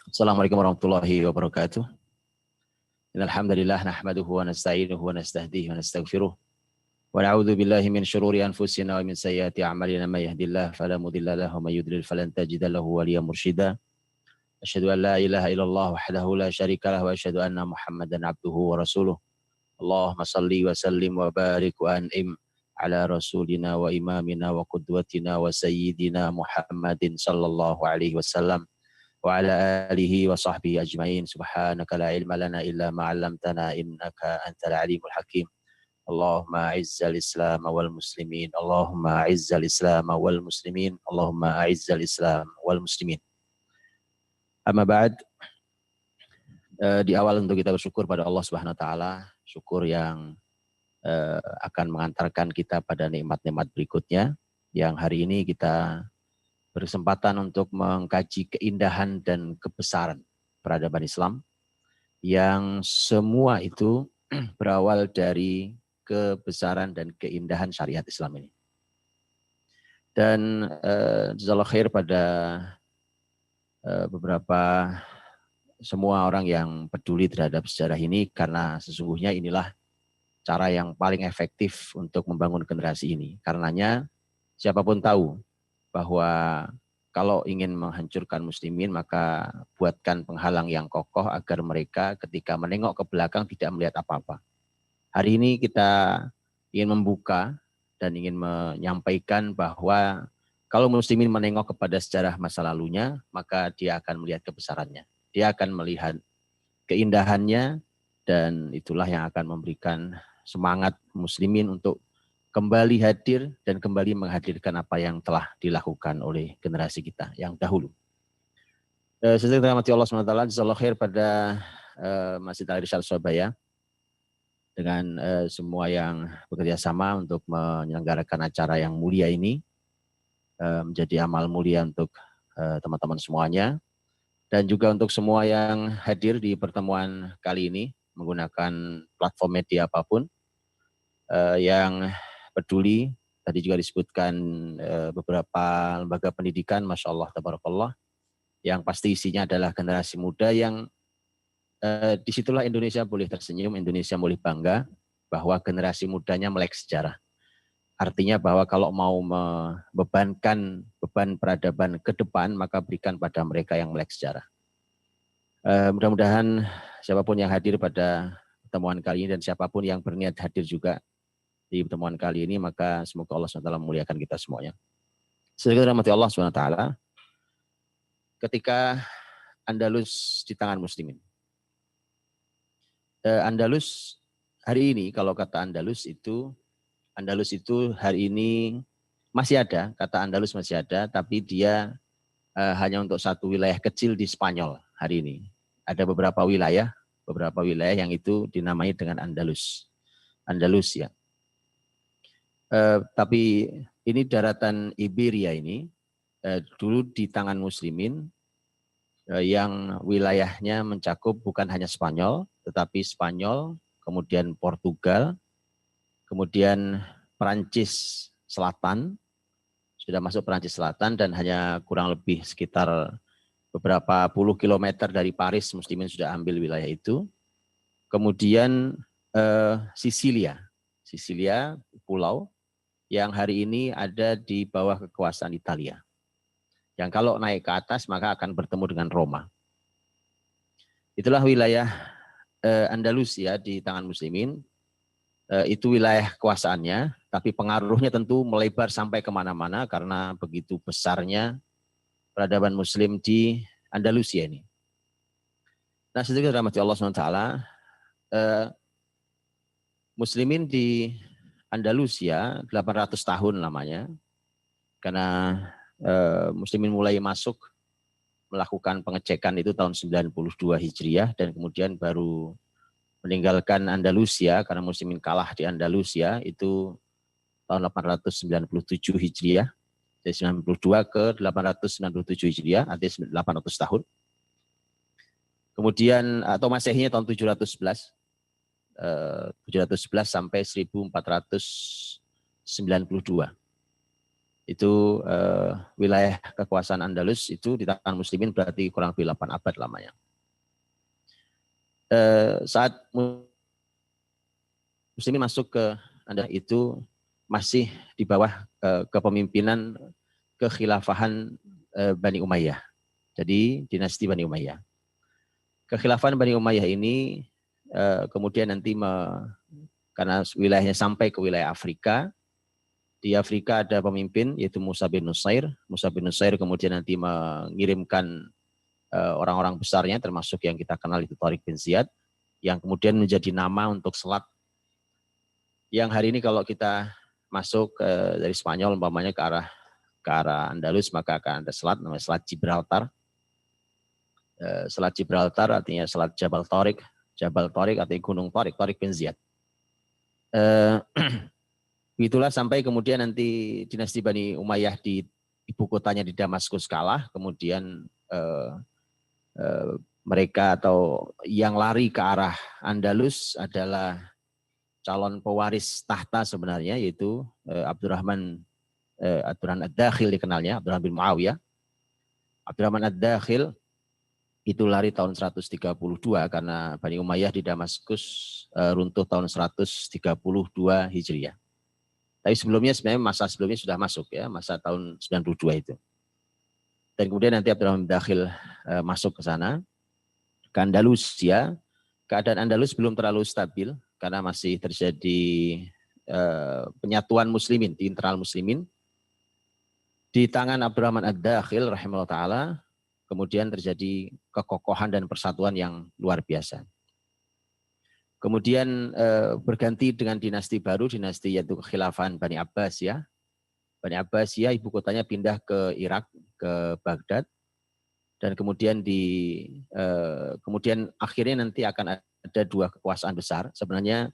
Assalamualaikum warahmatullahi wabarakatuh. Innal hamdalillah nahmaduhu wa nasta'inuhu wa nastahdihi wa nastaghfiruh. Wa na'udzu billahi min syururi anfusina wa min sayyiati a'malina may yahdihillahu fala mudilla lahu wa may yudlil falan tajida lahu waliyyan mursyida. Asyhadu an la ilaha illallah wahdahu la syarika lahu wa asyhadu anna Muhammadan abduhu wa rasuluh. Allahumma shalli wa sallim wa barik wa an'im ala rasulina wa imamina wa qudwatina wa sayyidina Muhammadin sallallahu alaihi wasallam wa ala alihi wa sahbihi ajmain. Subhanaka la ilma lana illa ma 'allamtana innaka antal alimul hakim. Allahumma a'izzal islam wal muslimin. Allahumma a'izzal islam wal muslimin. Allahumma a'izzal islam wal muslimin. Amma ba'd, di awal untuk kita bersyukur pada Allah Subhanahu wa taala, syukur yang akan mengantarkan kita pada nikmat-nikmat berikutnya, yang hari ini kita berkesempatan untuk mengkaji keindahan dan kebesaran peradaban Islam yang semua itu berawal dari kebesaran dan keindahan syariat Islam ini. Dan jazakallahu khair pada beberapa semua orang yang peduli terhadap sejarah ini, karena sesungguhnya inilah cara yang paling efektif untuk membangun generasi ini. Karenanya siapapun tahu bahwa kalau ingin menghancurkan muslimin, maka buatkan penghalang yang kokoh agar mereka ketika menengok ke belakang tidak melihat apa-apa. Hari ini kita ingin membuka dan ingin menyampaikan bahwa kalau muslimin menengok kepada sejarah masa lalunya, maka dia akan melihat kebesarannya. Dia akan melihat keindahannya, dan itulah yang akan memberikan semangat muslimin untuk kembali hadir dan kembali menghadirkan apa yang telah dilakukan oleh generasi kita yang dahulu. Sesuai dengan Allah SWT, jazakallahu khair pada Masjid Al-Irsyad Surabaya dengan semua yang bekerja sama untuk menyelenggarakan acara yang mulia ini, menjadi amal mulia untuk teman-teman semuanya, dan juga untuk semua yang hadir di pertemuan kali ini menggunakan platform media apapun, yang peduli. Tadi juga disebutkan beberapa lembaga pendidikan, Masya Allah, tabarakallah, yang pasti isinya adalah generasi muda yang disitulah Indonesia boleh tersenyum, Indonesia boleh bangga bahwa generasi mudanya melek sejarah. Artinya bahwa kalau mau membebankan beban peradaban ke depan, maka berikan pada mereka yang melek sejarah. Mudah-mudahan siapapun yang hadir pada pertemuan kali ini dan siapapun yang berniat hadir juga di pertemuan kali ini, maka semoga Allah SWT memuliakan kita semuanya. Semoga rahmati Allah SWT, ketika Andalus di tangan muslimin. Andalus hari ini, kalau kata Andalus itu hari ini masih ada, kata Andalus masih ada, tapi dia hanya untuk satu wilayah kecil di Spanyol hari ini. Ada beberapa wilayah yang itu dinamai dengan Andalus. Andalusia. Tapi ini daratan Iberia ini dulu di tangan muslimin, yang wilayahnya mencakup bukan hanya Spanyol, tetapi Spanyol, kemudian Portugal, kemudian Perancis Selatan, sudah masuk Perancis Selatan, dan hanya kurang lebih sekitar beberapa puluh kilometer dari Paris muslimin sudah ambil wilayah itu. Kemudian Sisilia pulau yang hari ini ada di bawah kekuasaan Italia. Yang kalau naik ke atas maka akan bertemu dengan Roma. Itulah wilayah Andalusia di tangan muslimin. Itu wilayah kekuasaannya, tapi pengaruhnya tentu melebar sampai kemana-mana karena begitu besarnya peradaban muslim di Andalusia ini. Nah, sedikit rahmati Allah SWT, muslimin di Andalusia 800 tahun lamanya, karena muslimin mulai masuk melakukan pengecekan itu tahun 92 Hijriah, dan kemudian baru meninggalkan Andalusia karena muslimin kalah di Andalusia itu tahun 897 Hijriah, dari 92 ke 897 Hijriah, artinya 800 tahun. Kemudian atau Masehinya tahun 711 sampai 1492. Itu wilayah kekuasaan Andalus itu di tangan muslimin berarti kurang lebih 8 abad lamanya. Saat muslimin masuk ke Andalus itu masih di bawah kepemimpinan kekhilafahan Bani Umayyah. Jadi dinasti Bani Umayyah. Kekhilafahan Bani Umayyah ini kemudian nanti karena wilayahnya sampai ke wilayah Afrika. Di Afrika ada pemimpin yaitu Musa bin Nusair. Musa bin Nusair kemudian nanti mengirimkan orang-orang besarnya termasuk yang kita kenal itu Tariq bin Ziyad yang kemudian menjadi nama untuk selat yang hari ini kalau kita masuk dari Spanyol umpamanya ke arah Andalus maka akan ada selat namanya Selat Gibraltar. Selat Gibraltar artinya Selat Jabal Tariq. Jabal Tariq artinya Gunung Tariq, Tariq bin Ziyad. Itulah sampai kemudian nanti dinasti Bani Umayyah di ibu kotanya di Damaskus kalah, kemudian mereka atau yang lari ke arah Andalus adalah calon pewaris tahta sebenarnya yaitu Abdurrahman Ad-Dakhil dikenalnya, Abdurrahman bin Muawiyah. Abdurrahman Ad-Dakhil itu lari tahun 132 karena Bani Umayyah di Damaskus runtuh tahun 132 Hijriah. Tapi sebelumnya sebenarnya masa sebelumnya sudah masuk ya, masa tahun 92 itu. Dan kemudian nanti Abdurrahman Dakhil masuk ke sana. Ke Andalusia, keadaan Andalus belum terlalu stabil karena masih terjadi penyatuan muslimin di internal muslimin. Di tangan Abdurrahman Ad-Dakhil rahimahullah ta'ala, kemudian terjadi kekokohan dan persatuan yang luar biasa. Kemudian berganti dengan dinasti baru, dinasti yaitu kekhilafahan Bani Abbasiyah. Bani Abbasiyah ibu kotanya pindah ke Irak, ke Baghdad. Dan kemudian kemudian akhirnya nanti akan ada dua kekuasaan besar. Sebenarnya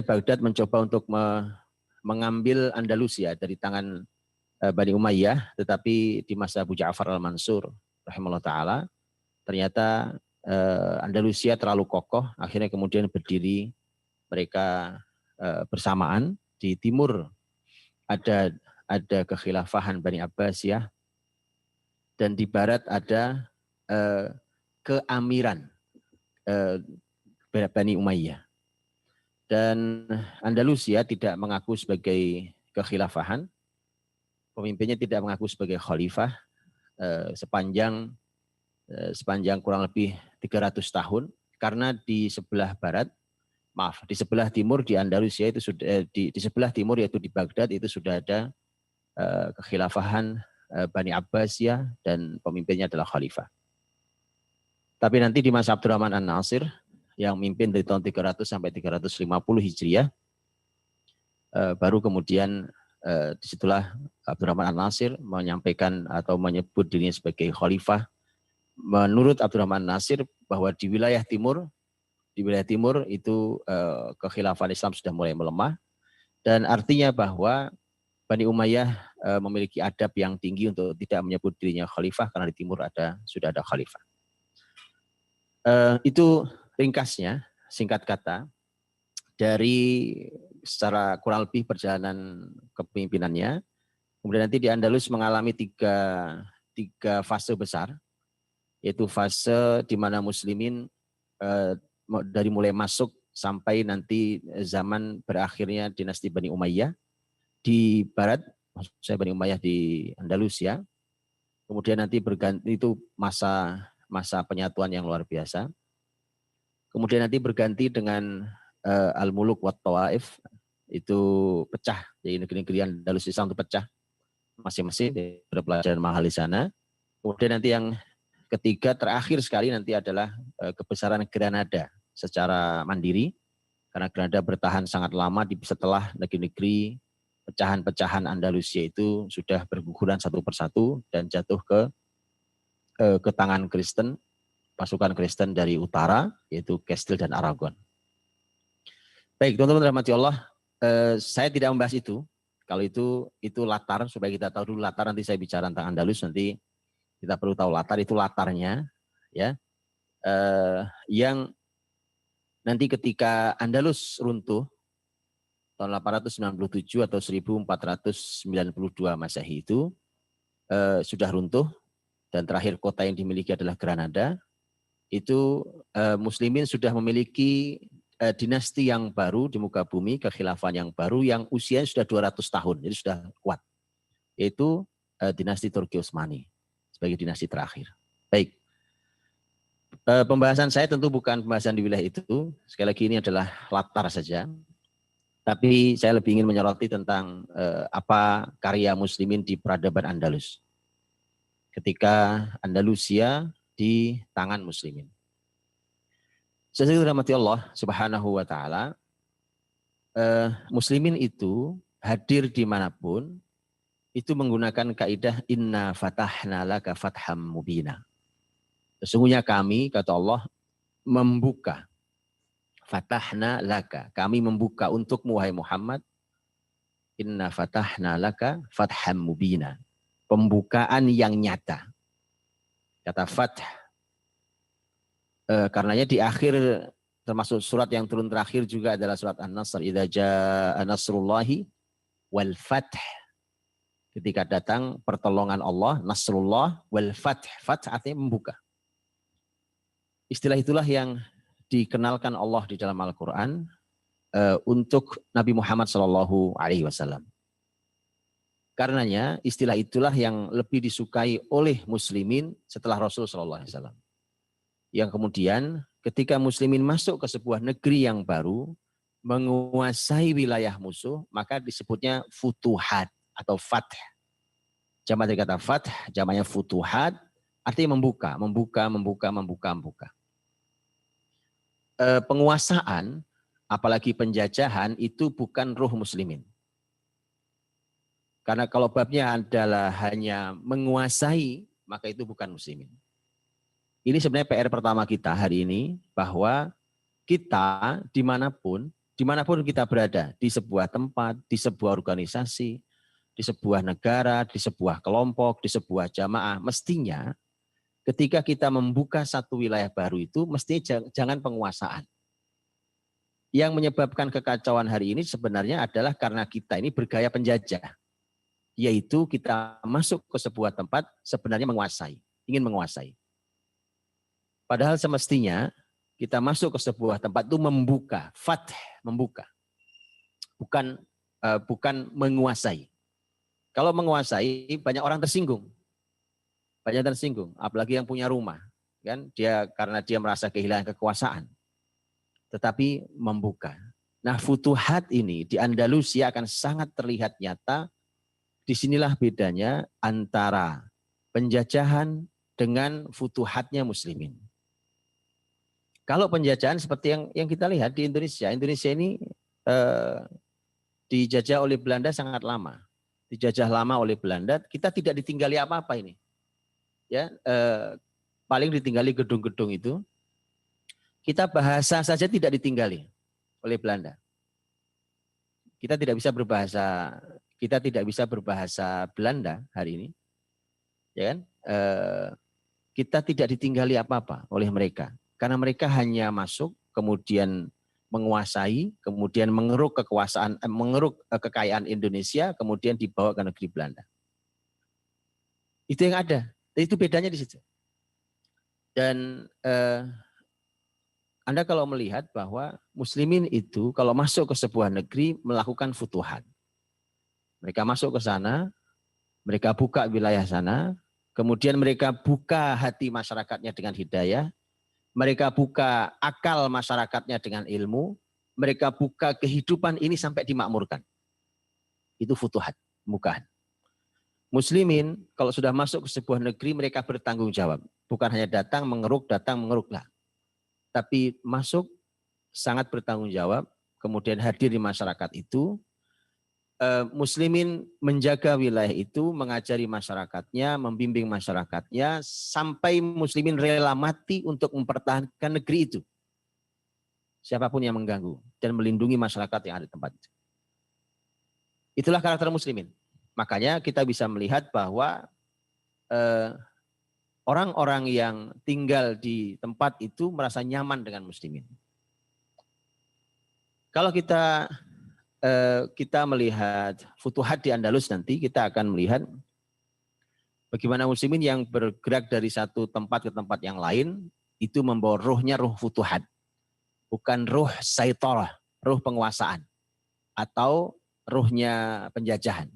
Baghdad mencoba untuk mengambil Andalusia dari tangan Bani Umayyah, tetapi di masa Abu Ja'far al-Mansur rahimahullah ta'ala, ternyata Andalusia terlalu kokoh, akhirnya kemudian berdiri mereka bersamaan. Di timur ada kekhilafahan Bani Abbasiyah dan di barat ada keamiran Bani Umayyah. Dan Andalusia tidak mengaku sebagai kekhilafahan, pemimpinnya tidak mengaku sebagai khalifah sepanjang kurang lebih 300 tahun karena di sebelah barat, di sebelah timur di Andalusia itu sudah di sebelah timur yaitu di Baghdad itu sudah ada kekhilafahan Bani Abbasiyah dan pemimpinnya adalah khalifah. Tapi nanti di masa Abdurrahman An-Nasir yang mimpin dari tahun 300 sampai 350 Hijriah baru kemudian disitulah Abdurrahman An-Nasir menyampaikan atau menyebut dirinya sebagai khalifah. Menurut Abdurrahman Nasir bahwa di wilayah timur itu kekhilafahan Islam sudah mulai melemah dan artinya bahwa Bani Umayyah memiliki adab yang tinggi untuk tidak menyebut dirinya khalifah karena di timur sudah ada khalifah. Itu ringkasnya, singkat kata, dari secara kurang lebih perjalanan kepemimpinannya. Kemudian nanti di Andalus mengalami tiga fase besar, yaitu fase di mana muslimin dari mulai masuk sampai nanti zaman berakhirnya dinasti Bani Umayyah di barat, maksud saya Bani Umayyah di Andalusia. Kemudian nanti berganti itu masa penyatuan yang luar biasa. Kemudian nanti berganti dengan Al-Muluk wa Tawaif, itu pecah. Jadi negeri-negeri Andalus Islam itu pecah masing-masing, ada pelajaran mahal di sana. Kemudian nanti yang ketiga terakhir sekali nanti adalah kebesaran Granada secara mandiri, karena Granada bertahan sangat lama setelah negeri-negeri pecahan-pecahan Andalusia itu sudah berguguran satu persatu dan jatuh ke tangan Kristen, pasukan Kristen dari utara yaitu Castile dan Aragon. Baik, teman-teman rahmati Allah, saya tidak membahas itu. Kalau itu latar supaya kita tahu dulu latar, nanti saya bicara tentang Andalus, nanti kita perlu tahu latar, itu latarnya ya. Yang nanti ketika Andalus runtuh tahun 897 atau 1492 Masehi itu sudah runtuh, dan terakhir kota yang dimiliki adalah Granada. Itu Muslimin sudah memiliki dinasti yang baru di muka bumi, kekhilafan yang baru yang usianya sudah 200 tahun, jadi sudah kuat. Yaitu dinasti Turki Utsmani sebagai dinasti terakhir. Baik. Pembahasan saya tentu bukan pembahasan di wilayah itu. Sekali lagi ini adalah latar saja. Tapi saya lebih ingin menyoroti tentang apa karya Muslimin di peradaban Andalus. Ketika Andalusia di tangan Muslimin. Sesuai rahmati Allah Subhanahu wa Ta'ala, Muslimin itu hadir dimanapun, itu menggunakan kaidah inna fatahna laka fatham mubina. Sesungguhnya kami, kata Allah, membuka. Fatahna laka, kami membuka untukmu wahai Muhammad. Inna fatahna laka fatham mubina. Pembukaan yang nyata. Kata fath. Karenanya di akhir, termasuk surat yang turun terakhir juga adalah surat An-Nasr. Idza jaa nasrullahi wal fath. Ketika datang pertolongan Allah, nasrullah wal fath. Fath artinya membuka. Istilah itulah yang dikenalkan Allah di dalam Al-Quran untuk Nabi Muhammad SAW. Karenanya istilah itulah yang lebih disukai oleh Muslimin setelah Rasul SAW. Yang kemudian ketika Muslimin masuk ke sebuah negeri yang baru, menguasai wilayah musuh, maka disebutnya futuhat atau fath. Jamak dari kata fath, jamaknya futuhat, artinya membuka. Penguasaan, apalagi penjajahan, itu bukan ruh Muslimin. Karena kalau babnya adalah hanya menguasai, maka itu bukan Muslimin. Ini sebenarnya PR pertama kita hari ini, bahwa kita dimanapun kita berada, di sebuah tempat, di sebuah organisasi, di sebuah negara, di sebuah kelompok, di sebuah jamaah, mestinya ketika kita membuka satu wilayah baru itu, mestinya jangan penguasaan. Yang menyebabkan kekacauan hari ini sebenarnya adalah karena kita ini bergaya penjajah. Yaitu kita masuk ke sebuah tempat sebenarnya menguasai, ingin menguasai. Padahal semestinya kita masuk ke sebuah tempat itu membuka, fath, membuka. Bukan menguasai. Kalau menguasai banyak orang tersinggung. Apalagi yang punya rumah, kan? Karena dia merasa kehilangan kekuasaan. Tetapi membuka. Nah, futuhat ini di Andalusia akan sangat terlihat nyata. Disinilah bedanya antara penjajahan dengan futuhatnya Muslimin. Kalau penjajahan seperti yang kita lihat di Indonesia ini dijajah oleh Belanda sangat lama. Dijajah lama oleh Belanda, kita tidak ditinggali apa-apa ini. Ya, paling ditinggali gedung-gedung itu. Kita bahasa saja tidak ditinggali oleh Belanda. Kita tidak bisa berbahasa Belanda hari ini. Ya kan? Kita tidak ditinggali apa-apa oleh mereka. Karena mereka hanya masuk, kemudian menguasai, kemudian mengeruk kekayaan Indonesia, kemudian dibawa ke negeri Belanda. Itu yang ada. Itu bedanya di situ. Dan Anda kalau melihat bahwa Muslimin itu kalau masuk ke sebuah negeri melakukan futuhat. Mereka masuk ke sana, mereka buka wilayah sana, kemudian mereka buka hati masyarakatnya dengan hidayah, mereka buka akal masyarakatnya dengan ilmu, mereka buka kehidupan ini sampai dimakmurkan. Itu futuhat, bukan. Muslimin kalau sudah masuk ke sebuah negeri mereka bertanggung jawab. Bukan hanya datang mengeruklah. Tapi masuk sangat bertanggung jawab, kemudian hadir di masyarakat itu. Muslimin menjaga wilayah itu, mengajari masyarakatnya, membimbing masyarakatnya, sampai Muslimin rela mati untuk mempertahankan negeri itu. Siapapun yang mengganggu dan melindungi masyarakat yang ada di tempat itu. Itulah karakter Muslimin. Makanya kita bisa melihat bahwa orang-orang yang tinggal di tempat itu merasa nyaman dengan Muslimin. Kalau kita kita melihat Futuhat di Andalus nanti, kita akan melihat bagaimana muslimin yang bergerak dari satu tempat ke tempat yang lain, itu membawa ruhnya ruh Futuhat. Bukan ruh saitarah, ruh penguasaan. Atau ruhnya penjajahan.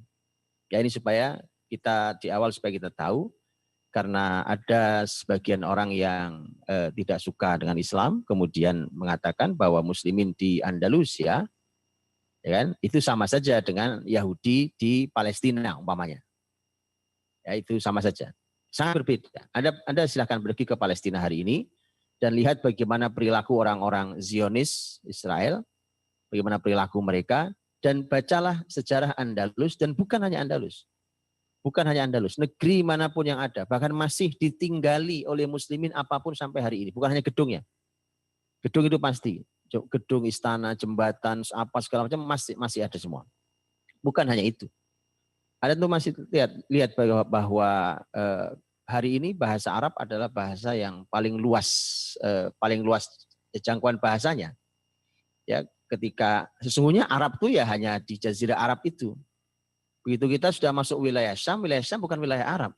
Ya ini supaya kita di awal supaya kita tahu, karena ada sebagian orang yang tidak suka dengan Islam, kemudian mengatakan bahwa muslimin di Andalusia, ya kan, itu sama saja dengan Yahudi di Palestina umpamanya. Ya itu sama saja. Sangat berbeda. Anda silahkan pergi ke Palestina hari ini dan lihat bagaimana perilaku orang-orang Zionis Israel, bagaimana perilaku mereka, dan bacalah sejarah Andalus, dan bukan hanya Andalus. Bukan hanya Andalus, negeri manapun yang ada, bahkan masih ditinggali oleh muslimin apapun sampai hari ini. Bukan hanya gedungnya. Gedung itu pasti. Gedung, istana, jembatan, apa segala macam masih ada semua. Bukan hanya itu. Ada tuh masih lihat bahwa hari ini bahasa Arab adalah bahasa yang paling luas jangkauan bahasanya. Ya, ketika sesungguhnya Arab itu ya hanya di Jazirah Arab itu. Begitu kita sudah masuk wilayah Syam bukan wilayah Arab.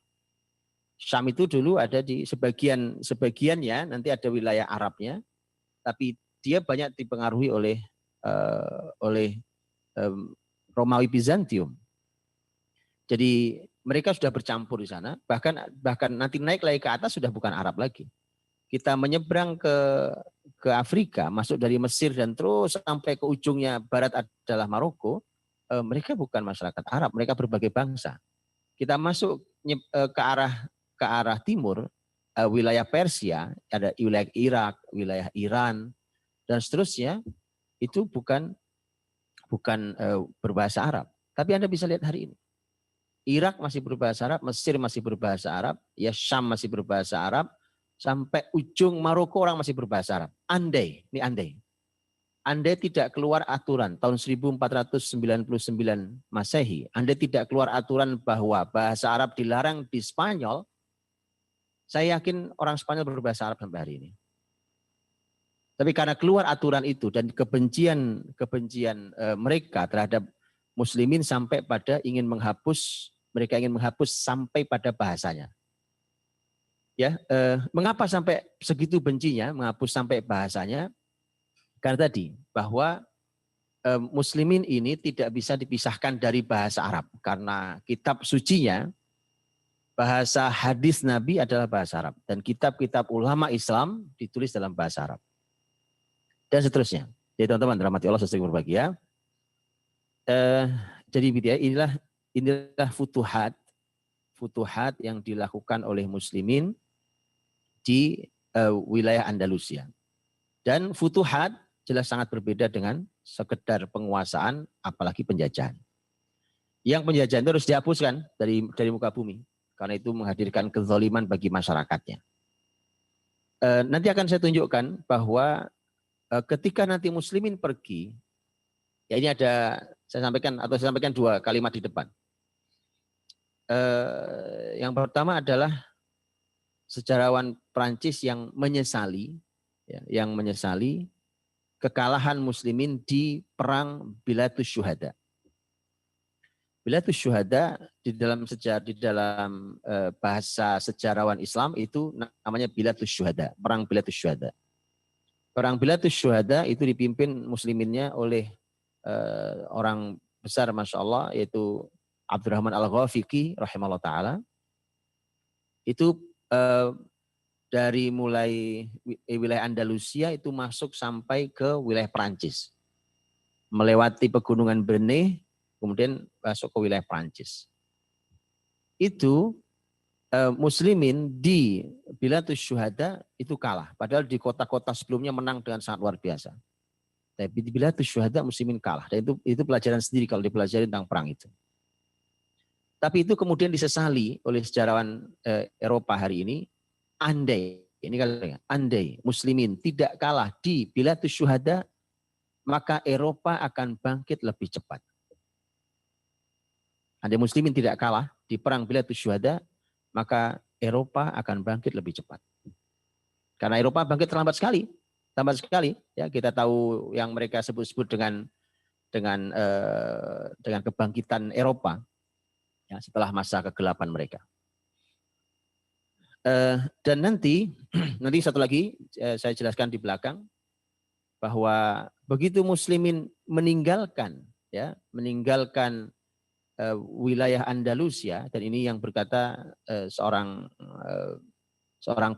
Syam itu dulu ada di sebagiannya, nanti ada wilayah Arabnya, tapi dia banyak dipengaruhi oleh Romawi Bizantium. Jadi mereka sudah bercampur di sana, bahkan nanti naik lagi ke atas sudah bukan Arab lagi. Kita menyeberang ke Afrika, masuk dari Mesir dan terus sampai ke ujungnya barat adalah Maroko. Mereka bukan masyarakat Arab, mereka berbagai bangsa. Kita masuk ke arah timur, wilayah Persia, ada wilayah Irak, wilayah Iran, dan seterusnya, itu bukan berbahasa Arab. Tapi Anda bisa lihat hari ini. Irak masih berbahasa Arab, Mesir masih berbahasa Arab, ya Syam masih berbahasa Arab, sampai ujung Maroko orang masih berbahasa Arab. Andai tidak keluar aturan tahun 1499 Masehi, Anda tidak keluar aturan bahwa bahasa Arab dilarang di Spanyol, saya yakin orang Spanyol berbahasa Arab sampai hari ini. Tapi karena keluar aturan itu dan kebencian mereka terhadap muslimin sampai pada mereka ingin menghapus sampai pada bahasanya. Ya, mengapa sampai segitu bencinya menghapus sampai bahasanya? Karena tadi bahwa muslimin ini tidak bisa dipisahkan dari bahasa Arab karena kitab sucinya, bahasa hadis Nabi adalah bahasa Arab dan kitab-kitab ulama Islam ditulis dalam bahasa Arab dan seterusnya. Jadi teman-teman rahmati Allah sesungguhnya berbahagia. Jadi inilah futuhat yang dilakukan oleh muslimin di wilayah Andalusia. Dan futuhat jelas sangat berbeda dengan sekedar penguasaan, apalagi penjajahan. Yang penjajahan itu harus dihapuskan dari muka bumi, karena itu menghadirkan kezaliman bagi masyarakatnya. Nanti akan saya tunjukkan bahwa ketika nanti muslimin pergi, ya ini saya sampaikan dua kalimat di depan. Yang pertama adalah sejarawan Prancis yang menyesali kekalahan muslimin di perang Bilatus Syuhada. Bilatus Syuhada di dalam bahasa sejarawan Islam itu namanya Bilatus Syuhada, perang Bilatus Syuhada. Perang Bilatus Syuhada itu dipimpin musliminnya oleh orang besar Masya Allah, yaitu Abdurrahman Al-Ghafiqi rahimahullah ta'ala. Itu dari mulai wilayah Andalusia itu masuk sampai ke wilayah Perancis. Melewati pegunungan Breneh, kemudian masuk ke wilayah Perancis. Itu muslimin di Bilatus Syuhada itu kalah. Padahal di kota-kota sebelumnya menang dengan sangat luar biasa. Tapi di Bilatus Syuhada muslimin kalah. Dan itu pelajaran sendiri kalau dipelajari tentang perang itu. Tapi itu kemudian disesali oleh sejarawan Eropa hari ini. Andai muslimin tidak kalah di Bilatus Syuhada, maka Eropa akan bangkit lebih cepat. Andai muslimin tidak kalah di perang Bilatus Syuhada, maka Eropa akan bangkit lebih cepat. Karena Eropa bangkit terlambat sekali. Ya, kita tahu yang mereka sebut-sebut dengan dengan kebangkitan Eropa ya, setelah masa kegelapan mereka. Dan nanti satu lagi saya jelaskan di belakang bahwa begitu muslimin meninggalkan wilayah Andalusia, dan ini yang berkata seorang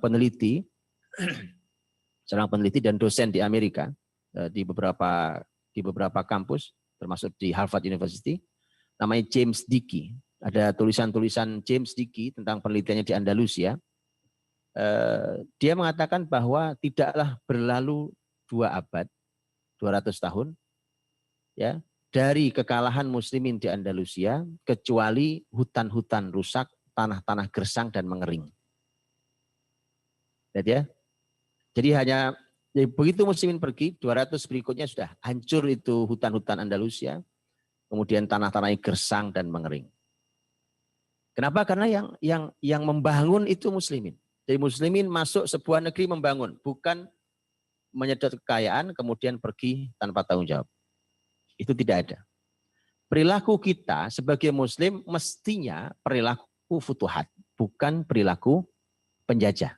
peneliti dan dosen di Amerika di beberapa kampus termasuk di Harvard University, namanya James Dickey. Ada tulisan-tulisan James Dickey tentang penelitiannya di Andalusia. Dia mengatakan bahwa tidaklah berlalu 2 abad, 200 tahun, ya, dari kekalahan muslimin di Andalusia, kecuali hutan-hutan rusak, tanah-tanah gersang dan mengering. Lihat ya. Jadi begitu muslimin pergi, 200 berikutnya sudah hancur itu hutan-hutan Andalusia, kemudian tanah-tanahnya gersang dan mengering. Kenapa? Karena yang membangun itu muslimin. Jadi muslimin masuk sebuah negeri membangun, bukan menyedot kekayaan kemudian pergi tanpa tanggung jawab. Itu tidak ada. Perilaku kita sebagai muslim mestinya perilaku futuhat, bukan perilaku penjajah.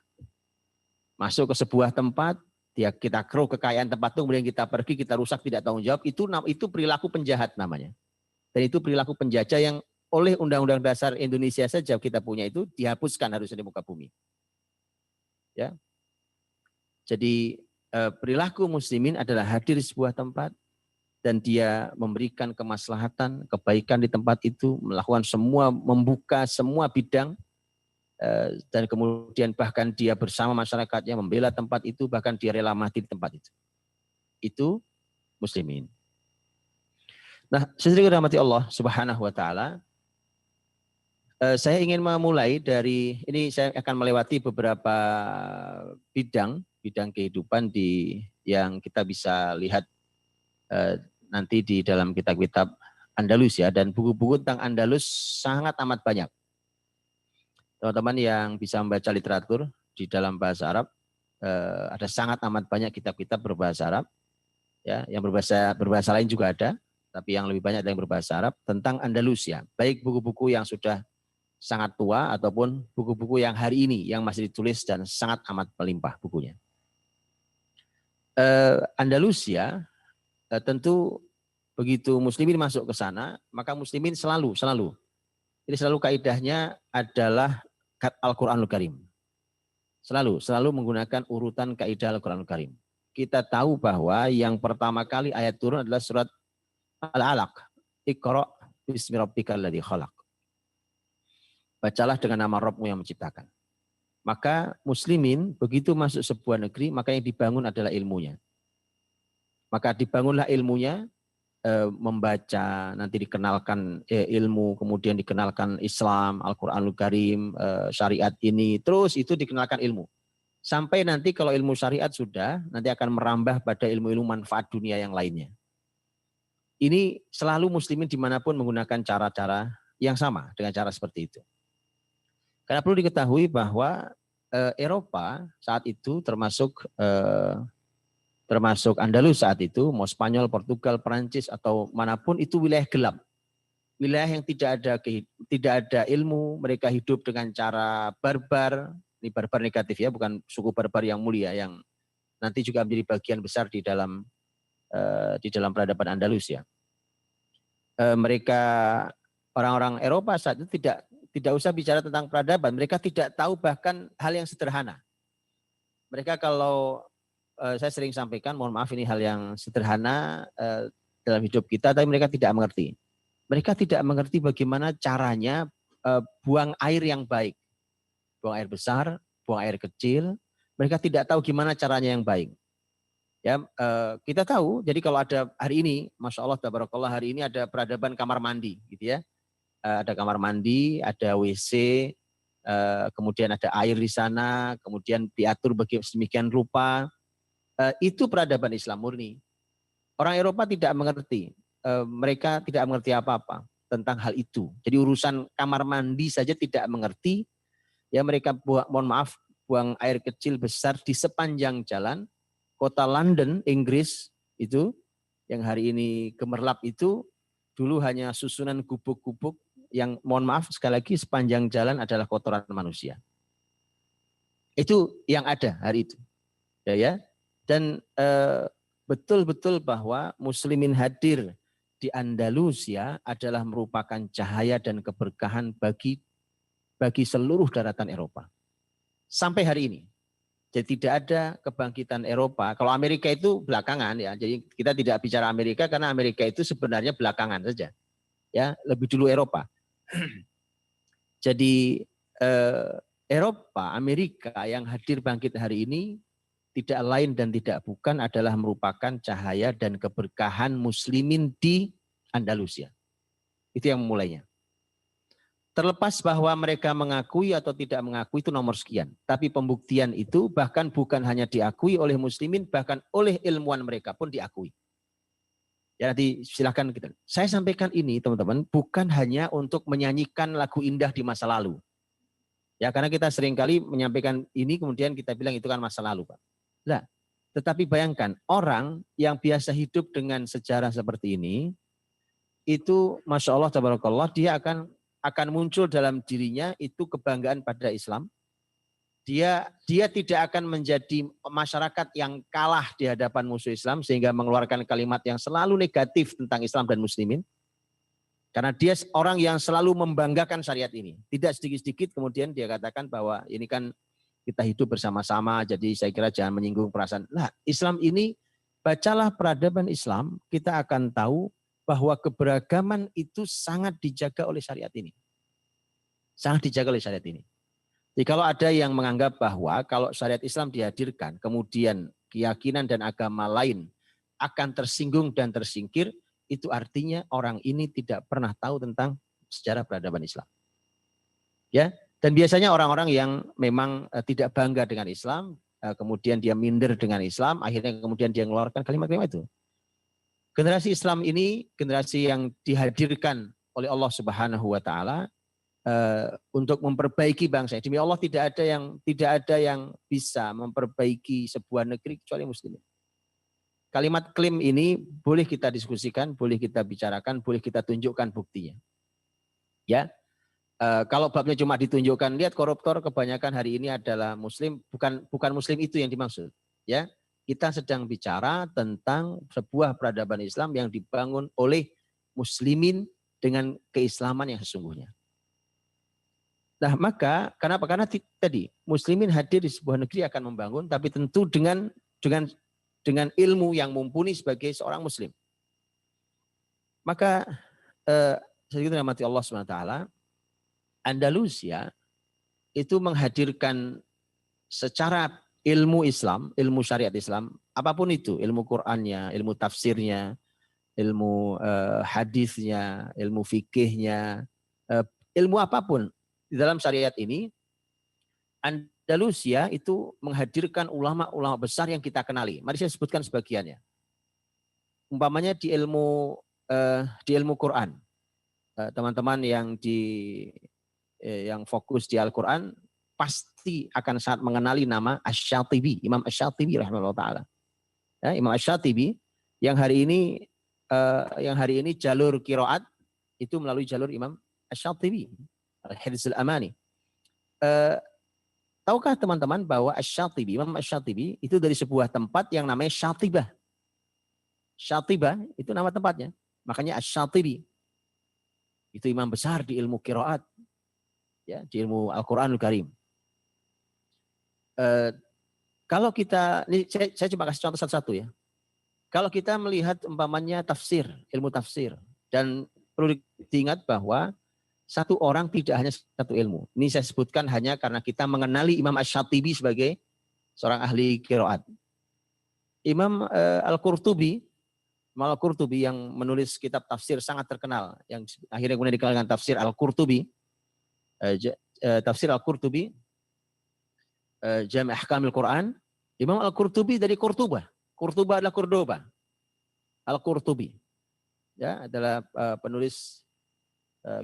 Masuk ke sebuah tempat, kita keruk kekayaan tempat itu, kemudian kita pergi, kita rusak, tidak tanggung jawab, itu perilaku penjahat namanya. Dan itu perilaku penjajah yang oleh Undang-Undang Dasar Indonesia saja kita punya itu dihapuskan harusnya di muka bumi. Ya. Jadi perilaku muslimin adalah hadir di sebuah tempat dan dia memberikan kemaslahatan, kebaikan di tempat itu, melakukan membuka semua bidang, dan kemudian bahkan dia bersama masyarakatnya membela tempat itu, bahkan dia rela mati di tempat itu. Itu muslimin. Nah, saudara rahmati Allah Subhanahu wa taala, saya ingin memulai dari ini, saya akan melewati beberapa bidang kehidupan yang kita bisa lihat nanti di dalam kitab-kitab Andalus ya, dan buku-buku tentang Andalus sangat amat banyak. Teman-teman yang bisa membaca literatur di dalam bahasa Arab, ada sangat amat banyak kitab-kitab berbahasa Arab, ya, yang berbahasa lain juga ada, tapi yang lebih banyak yang berbahasa Arab tentang Andalusia. Baik buku-buku yang sudah sangat tua ataupun buku-buku yang hari ini yang masih ditulis dan sangat amat melimpah bukunya. Andalusia tentu begitu muslimin masuk ke sana, maka muslimin selalu kaidahnya adalah Al-Quranul Karim. Selalu menggunakan urutan kaidah Al-Quranul Karim. Kita tahu bahwa yang pertama kali ayat turun adalah surat Al-Alaq. Iqra' bismi rabbikal ladzi khalaq. Bacalah dengan nama Rabbmu yang menciptakan. Maka muslimin begitu masuk sebuah negeri, maka yang dibangun adalah ilmunya. Maka dibangunlah ilmunya, membaca, nanti dikenalkan ilmu, kemudian dikenalkan Islam, Al-Quranul Karim, syariat ini, terus itu dikenalkan ilmu. Sampai nanti kalau ilmu syariat sudah, nanti akan merambah pada ilmu-ilmu manfaat dunia yang lainnya. Ini selalu muslimin dimanapun menggunakan cara-cara yang sama dengan cara seperti itu. Karena perlu diketahui bahwa Eropa saat itu termasuk Andalus saat itu, mau Spanyol, Portugal, Perancis atau manapun, itu wilayah gelap. Wilayah yang tidak ada ilmu, mereka hidup dengan cara barbar. Ini barbar negatif ya, bukan suku barbar yang mulia yang nanti juga menjadi bagian besar di dalam peradaban Andalus ya. Mereka orang-orang Eropa saat itu tidak usah bicara tentang peradaban, mereka tidak tahu bahkan hal yang sederhana. Mereka kalau saya sering sampaikan, mohon maaf ini hal yang sederhana dalam hidup kita, tapi mereka tidak mengerti. Mereka tidak mengerti bagaimana caranya buang air yang baik. Buang air besar, buang air kecil, mereka tidak tahu gimana caranya yang baik. Ya, kita tahu, jadi kalau ada hari ini, Masya Allah, tabarakallah, hari ini ada peradaban kamar mandi, gitu ya. Ada kamar mandi, ada WC, kemudian ada air di sana, kemudian diatur sedemikian rupa. Itu peradaban Islam murni. Orang Eropa tidak mengerti, mereka tidak mengerti apa-apa tentang hal itu. Jadi urusan kamar mandi saja tidak mengerti. Ya, mereka buang air kecil besar di sepanjang jalan. Kota London, Inggris itu yang hari ini gemerlap itu dulu hanya susunan gubuk-gubuk yang mohon maaf sekali lagi sepanjang jalan adalah kotoran manusia. Itu yang ada hari itu. Ya. Dan betul-betul bahwa muslimin hadir di Andalusia adalah merupakan cahaya dan keberkahan bagi seluruh daratan Eropa. Sampai hari ini. Jadi tidak ada kebangkitan Eropa. Kalau Amerika itu belakangan ya. Jadi kita tidak bicara Amerika karena Amerika itu sebenarnya belakangan saja. Ya, lebih dulu Eropa. Jadi Eropa, Amerika yang hadir bangkit hari ini tidak lain dan tidak bukan adalah merupakan cahaya dan keberkahan muslimin di Andalusia. Itu yang memulainya. Terlepas bahwa mereka mengakui atau tidak mengakui itu nomor sekian. Tapi pembuktian itu bahkan bukan hanya diakui oleh muslimin, bahkan oleh ilmuwan mereka pun diakui. Ya nanti silakan kita. Saya sampaikan ini teman-teman bukan hanya untuk menyanyikan lagu indah di masa lalu. Ya karena kita seringkali menyampaikan ini kemudian kita bilang itu kan masa lalu Pak. Nah, tetapi bayangkan orang yang biasa hidup dengan sejarah seperti ini, itu Masya Allah, tabarakallah, dia akan muncul dalam dirinya itu kebanggaan pada Islam. Dia tidak akan menjadi masyarakat yang kalah di hadapan musuh Islam sehingga mengeluarkan kalimat yang selalu negatif tentang Islam dan muslimin. Karena dia orang yang selalu membanggakan syariat ini. Tidak sedikit-sedikit kemudian dia katakan bahwa ini kan kita hidup bersama-sama, jadi saya kira jangan menyinggung perasaan. Nah, Islam ini, bacalah peradaban Islam, kita akan tahu bahwa keberagaman itu sangat dijaga oleh syariat ini. Sangat dijaga oleh syariat ini. Jadi kalau ada yang menganggap bahwa kalau syariat Islam dihadirkan, kemudian keyakinan dan agama lain akan tersinggung dan tersingkir, itu artinya orang ini tidak pernah tahu tentang sejarah peradaban Islam. Ya, dan biasanya orang-orang yang memang tidak bangga dengan Islam, kemudian dia minder dengan Islam, akhirnya kemudian dia mengeluarkan kalimat-kalimat itu. Generasi Islam ini generasi yang dihadirkan oleh Allah Subhanahu wa taala untuk memperbaiki bangsa. Demi Allah tidak ada yang bisa memperbaiki sebuah negeri kecuali muslimin. Kalimat klaim ini boleh kita diskusikan, boleh kita bicarakan, boleh kita tunjukkan buktinya. Ya. Kalau babnya cuma ditunjukkan, lihat koruptor kebanyakan hari ini adalah muslim, bukan muslim itu yang dimaksud. Ya, kita sedang bicara tentang sebuah peradaban Islam yang dibangun oleh muslimin dengan keislaman yang sesungguhnya. Nah maka kenapa? Karena tadi muslimin hadir di sebuah negeri akan membangun, tapi tentu dengan ilmu yang mumpuni sebagai seorang muslim. Maka saya rahmati Allah SWT, Andalusia itu menghadirkan secara ilmu Islam, ilmu syariat Islam, apapun itu, ilmu Qur'annya, ilmu tafsirnya, ilmu hadisnya, ilmu fikihnya, ilmu apapun di dalam syariat ini, Andalusia itu menghadirkan ulama-ulama besar yang kita kenali. Mari saya sebutkan sebagiannya. Umpamanya di ilmu Quran, teman-teman yang fokus di Al-Quran pasti akan sangat mengenali nama Asy-Syatibi, Imam Asy-Syatibi rahimahullah taala. Ya, Imam Asy-Syatibi yang hari ini jalur qiraat itu melalui jalur Imam Asy-Syatibi, Al-Hifdzul Amani. Tahukah teman-teman bahwa Asy-Syatibi, Imam Asy-Syatibi itu dari sebuah tempat yang namanya Syatibah. Syatibah itu nama tempatnya, makanya Asy-Syatibi. Itu imam besar di ilmu qiraat. Ya, di ilmu Al-Quranul Karim. Kalau kita, ini saya coba kasih contoh satu-satu ya. Kalau kita melihat umpamanya tafsir, ilmu tafsir, dan perlu diingat bahwa satu orang tidak hanya satu ilmu. Ini saya sebutkan hanya karena kita mengenali Imam Asy-Syatibi sebagai seorang ahli qiraat. Imam Al-Qurtubi yang menulis kitab tafsir sangat terkenal, yang akhirnya kemudian dikenal dengan tafsir Al-Qurtubi, tafsir Al-Qurtubi, Jami' Ahkamil Quran. Imam Al-Qurtubi dari Cordoba. Cordoba adalah Cordoba. Al-Qurtubi ya adalah penulis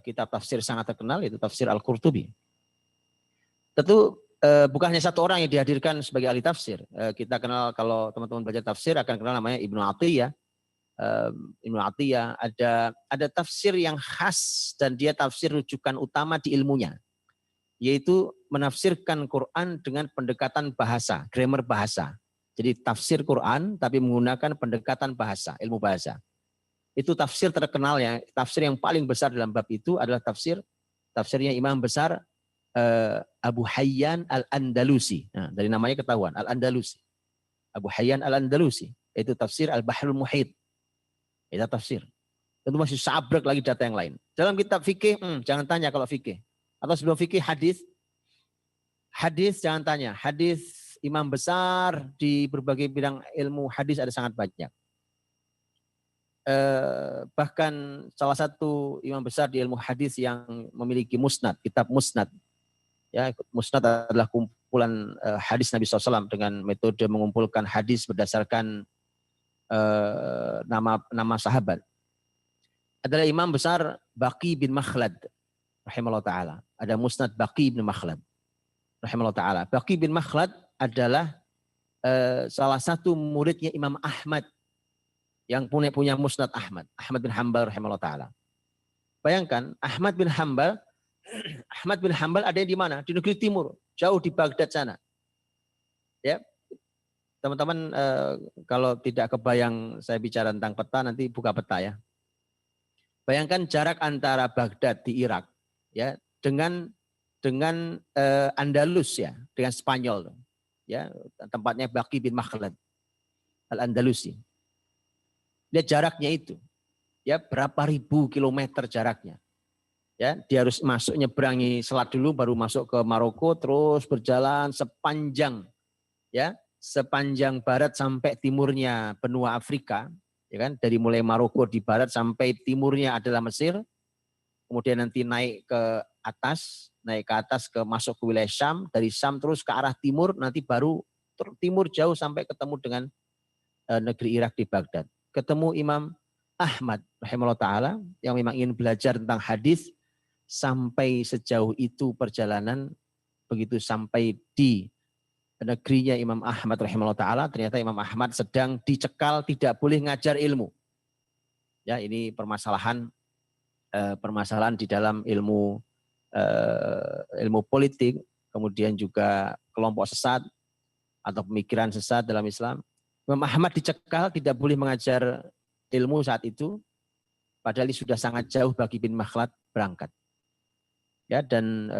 kitab tafsir sangat terkenal, yaitu tafsir Al-Qurtubi. Tentu bukan hanya satu orang yang dihadirkan sebagai ahli tafsir. Kita kenal, kalau teman-teman belajar tafsir akan kenal namanya Ibnu Atiyah. Ibnu Atiyah, ada tafsir yang khas dan dia tafsir rujukan utama di ilmunya, yaitu menafsirkan Quran dengan pendekatan bahasa, grammar bahasa. Jadi tafsir Quran tapi menggunakan pendekatan bahasa, ilmu bahasa. Itu tafsir terkenal ya, tafsir yang paling besar dalam bab itu adalah tafsirnya Imam besar Abu Hayyan Al-Andalusi. Nah, dari namanya ketahuan, Al-Andalusi. Abu Hayyan Al-Andalusi. Itu tafsir Al-Bahrul Muhit. Itu tafsir. Tentu masih sabrek lagi data yang lain. Dalam kitab fikih, jangan tanya kalau fikih. Atau sebelum fikih hadis. Hadis jangan tanya. Hadis imam besar di berbagai bidang ilmu hadis ada sangat banyak. Bahkan salah satu imam besar di ilmu hadis yang memiliki musnad, kitab musnad. Ya, musnad adalah kumpulan hadis Nabi SAW dengan metode mengumpulkan hadis berdasarkan nama sahabat. Adalah imam besar Baqi bin Makhlad rahimahullah ta'ala. Ada musnad Baqi bin Makhlad rahimahullah ta'ala. Baqi bin Makhlad adalah salah satu muridnya Imam Ahmad yang punya musnad Ahmad bin Hanbal rahimahullah ta'ala. Bayangkan Ahmad bin Hanbal ada di mana? Di negeri timur, jauh di Baghdad sana. Ya, teman-teman kalau tidak kebayang saya bicara tentang peta, nanti buka peta ya. Bayangkan jarak antara Baghdad di Irak ya dengan Andalus ya, dengan Spanyol ya, tempatnya Baqi bin Makhlad Al-Andalusi. Lihat jaraknya itu. Ya, berapa ribu kilometer jaraknya. Ya, dia harus masuk nyebrangi selat dulu baru masuk ke Maroko, terus berjalan sepanjang barat sampai timurnya benua Afrika, ya kan? Dari mulai Maroko di barat sampai timurnya adalah Mesir. Kemudian nanti naik ke atas ke masuk ke wilayah Syam, dari Syam terus ke arah timur, nanti baru timur jauh sampai ketemu dengan negeri Irak di Baghdad. Ketemu Imam Ahmad rahimahullah ta'ala yang memang ingin belajar tentang hadis. Sampai sejauh itu perjalanan, begitu sampai di negerinya Imam Ahmad rahimahullah ta'ala, ternyata Imam Ahmad sedang dicekal, tidak boleh ngajar ilmu. Ya, ini permasalahan di dalam ilmu politik, kemudian juga kelompok sesat atau pemikiran sesat dalam Islam. Imam Ahmad dicekal, tidak boleh mengajar ilmu saat itu, padahal sudah sangat jauh Baqi bin Makhlad berangkat. Ya, dan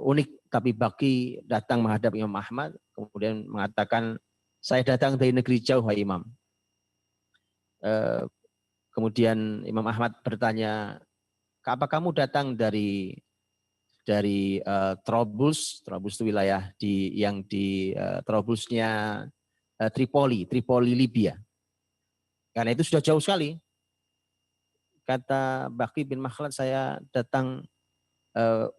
unik, tapi Baqi datang menghadap Imam Ahmad, kemudian mengatakan, saya datang dari negeri jauh, wahai Imam. Kemudian Imam Ahmad bertanya, apa kamu datang dari Trablus itu wilayah yang di Trablusnya Tripoli Libya. Karena itu sudah jauh sekali. Kata Baqi bin Makhlad, saya datang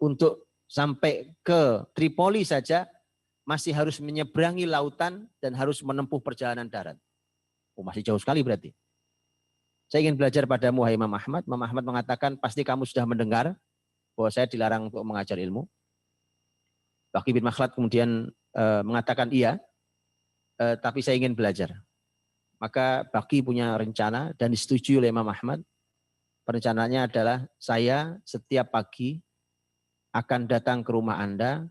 untuk sampai ke Tripoli saja masih harus menyeberangi lautan dan harus menempuh perjalanan darat. Masih jauh sekali berarti. Saya ingin belajar padamu, hai Imam Ahmad. Imam Ahmad mengatakan, pasti kamu sudah mendengar bahwa saya dilarang untuk mengajar ilmu. Baqi bin Makhlad kemudian mengatakan iya, tapi saya ingin belajar. Maka Baqi punya rencana dan disetujui oleh Imam Ahmad. Perencanaannya adalah, saya setiap pagi akan datang ke rumah Anda,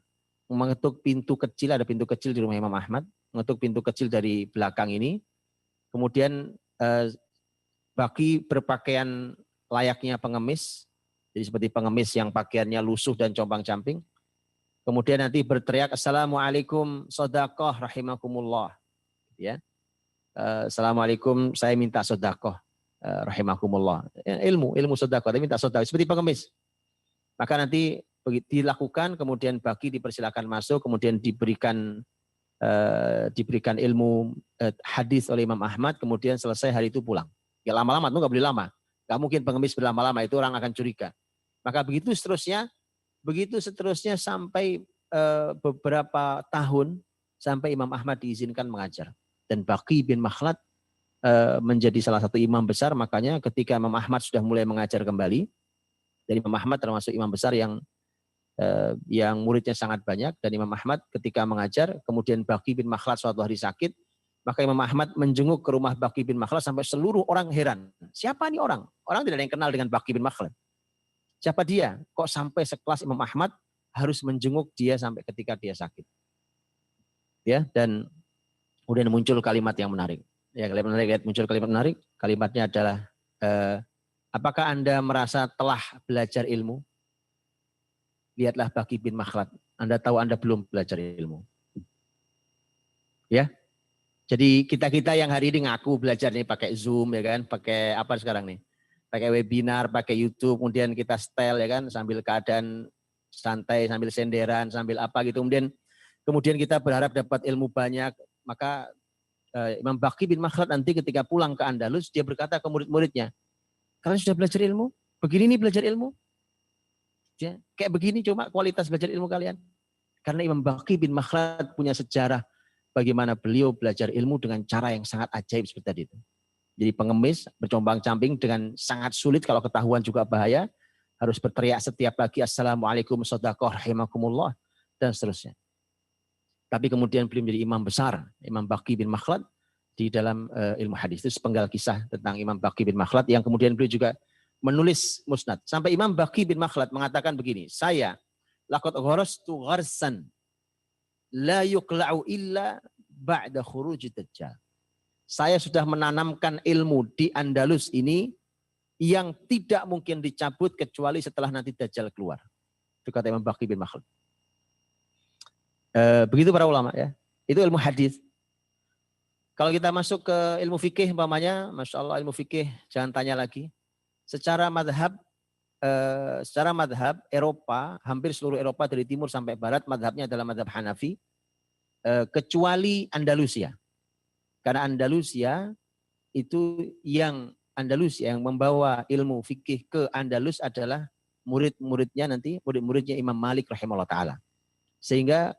mengetuk pintu kecil, ada pintu kecil di rumah Imam Ahmad, mengetuk pintu kecil dari belakang ini, kemudian Baqi berpakaian layaknya pengemis, jadi seperti pengemis yang pakaiannya lusuh dan compang-camping, kemudian nanti berteriak, Assalamualaikum sodaqoh rahimakumullah. Ya. Assalamualaikum, saya minta sodaqoh rahimakumullah. Ilmu sodaqoh, tapi minta sodaqoh, seperti pengemis. Maka nanti dilakukan, kemudian Baqi dipersilakan masuk, kemudian diberikan ilmu hadis oleh Imam Ahmad, kemudian selesai hari itu pulang. Ya lama-lama, itu nggak boleh lama. Nggak mungkin pengemis berlama-lama, itu orang akan curiga. Maka begitu seterusnya sampai beberapa tahun sampai Imam Ahmad diizinkan mengajar. Dan Baqi bin Makhlad menjadi salah satu imam besar, makanya ketika Imam Ahmad sudah mulai mengajar kembali, dan Imam Ahmad termasuk imam besar yang muridnya sangat banyak, dan Imam Ahmad ketika mengajar, kemudian Baqi bin Makhlad suatu hari sakit, Maka Imam Ahmad menjenguk ke rumah Baqi bin Makhlad sampai seluruh orang heran. Siapa nih orang? Orang tidak ada yang kenal dengan Baqi bin Makhlad. Siapa dia? Kok sampai sekelas Imam Ahmad harus menjenguk dia sampai ketika dia sakit? Ya, dan kemudian muncul kalimat yang menarik. Ya, kalimat menarik, muncul kalimat menarik. Kalimatnya adalah, apakah Anda merasa telah belajar ilmu? Lihatlah Baqi bin Makhlad. Anda tahu Anda belum belajar ilmu. Ya. Jadi kita-kita yang hari ini ngaku belajar nih pakai Zoom ya kan, pakai apa sekarang nih? Pakai webinar, pakai YouTube, kemudian kita setel ya kan, sambil keadaan santai, sambil senderan, sambil apa gitu. Kemudian kita berharap dapat ilmu banyak. Maka Imam Baqi bin Makhlad nanti ketika pulang ke Andalus, dia berkata ke murid-muridnya, kalian sudah belajar ilmu? Begini nih belajar ilmu? Ya, kayak begini cuma kualitas belajar ilmu kalian. Karena Imam Baqi bin Makhlad punya sejarah bagaimana beliau belajar ilmu dengan cara yang sangat ajaib seperti tadi itu. Jadi pengemis, bercombang-camping dengan sangat sulit, kalau ketahuan juga bahaya. Harus berteriak setiap pagi, Assalamualaikum shadaqah rahimakumullah, dan seterusnya. Tapi kemudian beliau menjadi imam besar, Imam Baqi bin Makhlad, di dalam ilmu hadis. Itu sepenggal kisah tentang Imam Baqi bin Makhlad, yang kemudian beliau juga menulis musnad. Sampai Imam Baqi bin Makhlad mengatakan begini, saya, laqad gharastu gharsan la yuqla'u illa ba'da khuruji dajjal. Saya sudah menanamkan ilmu di Andalus ini yang tidak mungkin dicabut kecuali setelah nanti Dajjal keluar. Itu kata Imam Baqi bin Makhlad. Begitu para ulama ya. Itu ilmu hadis. Kalau kita masuk ke ilmu fikih umpamanya, Masya Allah ilmu fikih jangan tanya lagi. Secara madhab Eropa, hampir seluruh Eropa dari timur sampai barat, madhabnya adalah madhab Hanafi. Kecuali Andalusia. Karena Andalusia itu yang membawa ilmu fikih ke Andalus adalah murid-muridnya Imam Malik rahimahullah ta'ala. Sehingga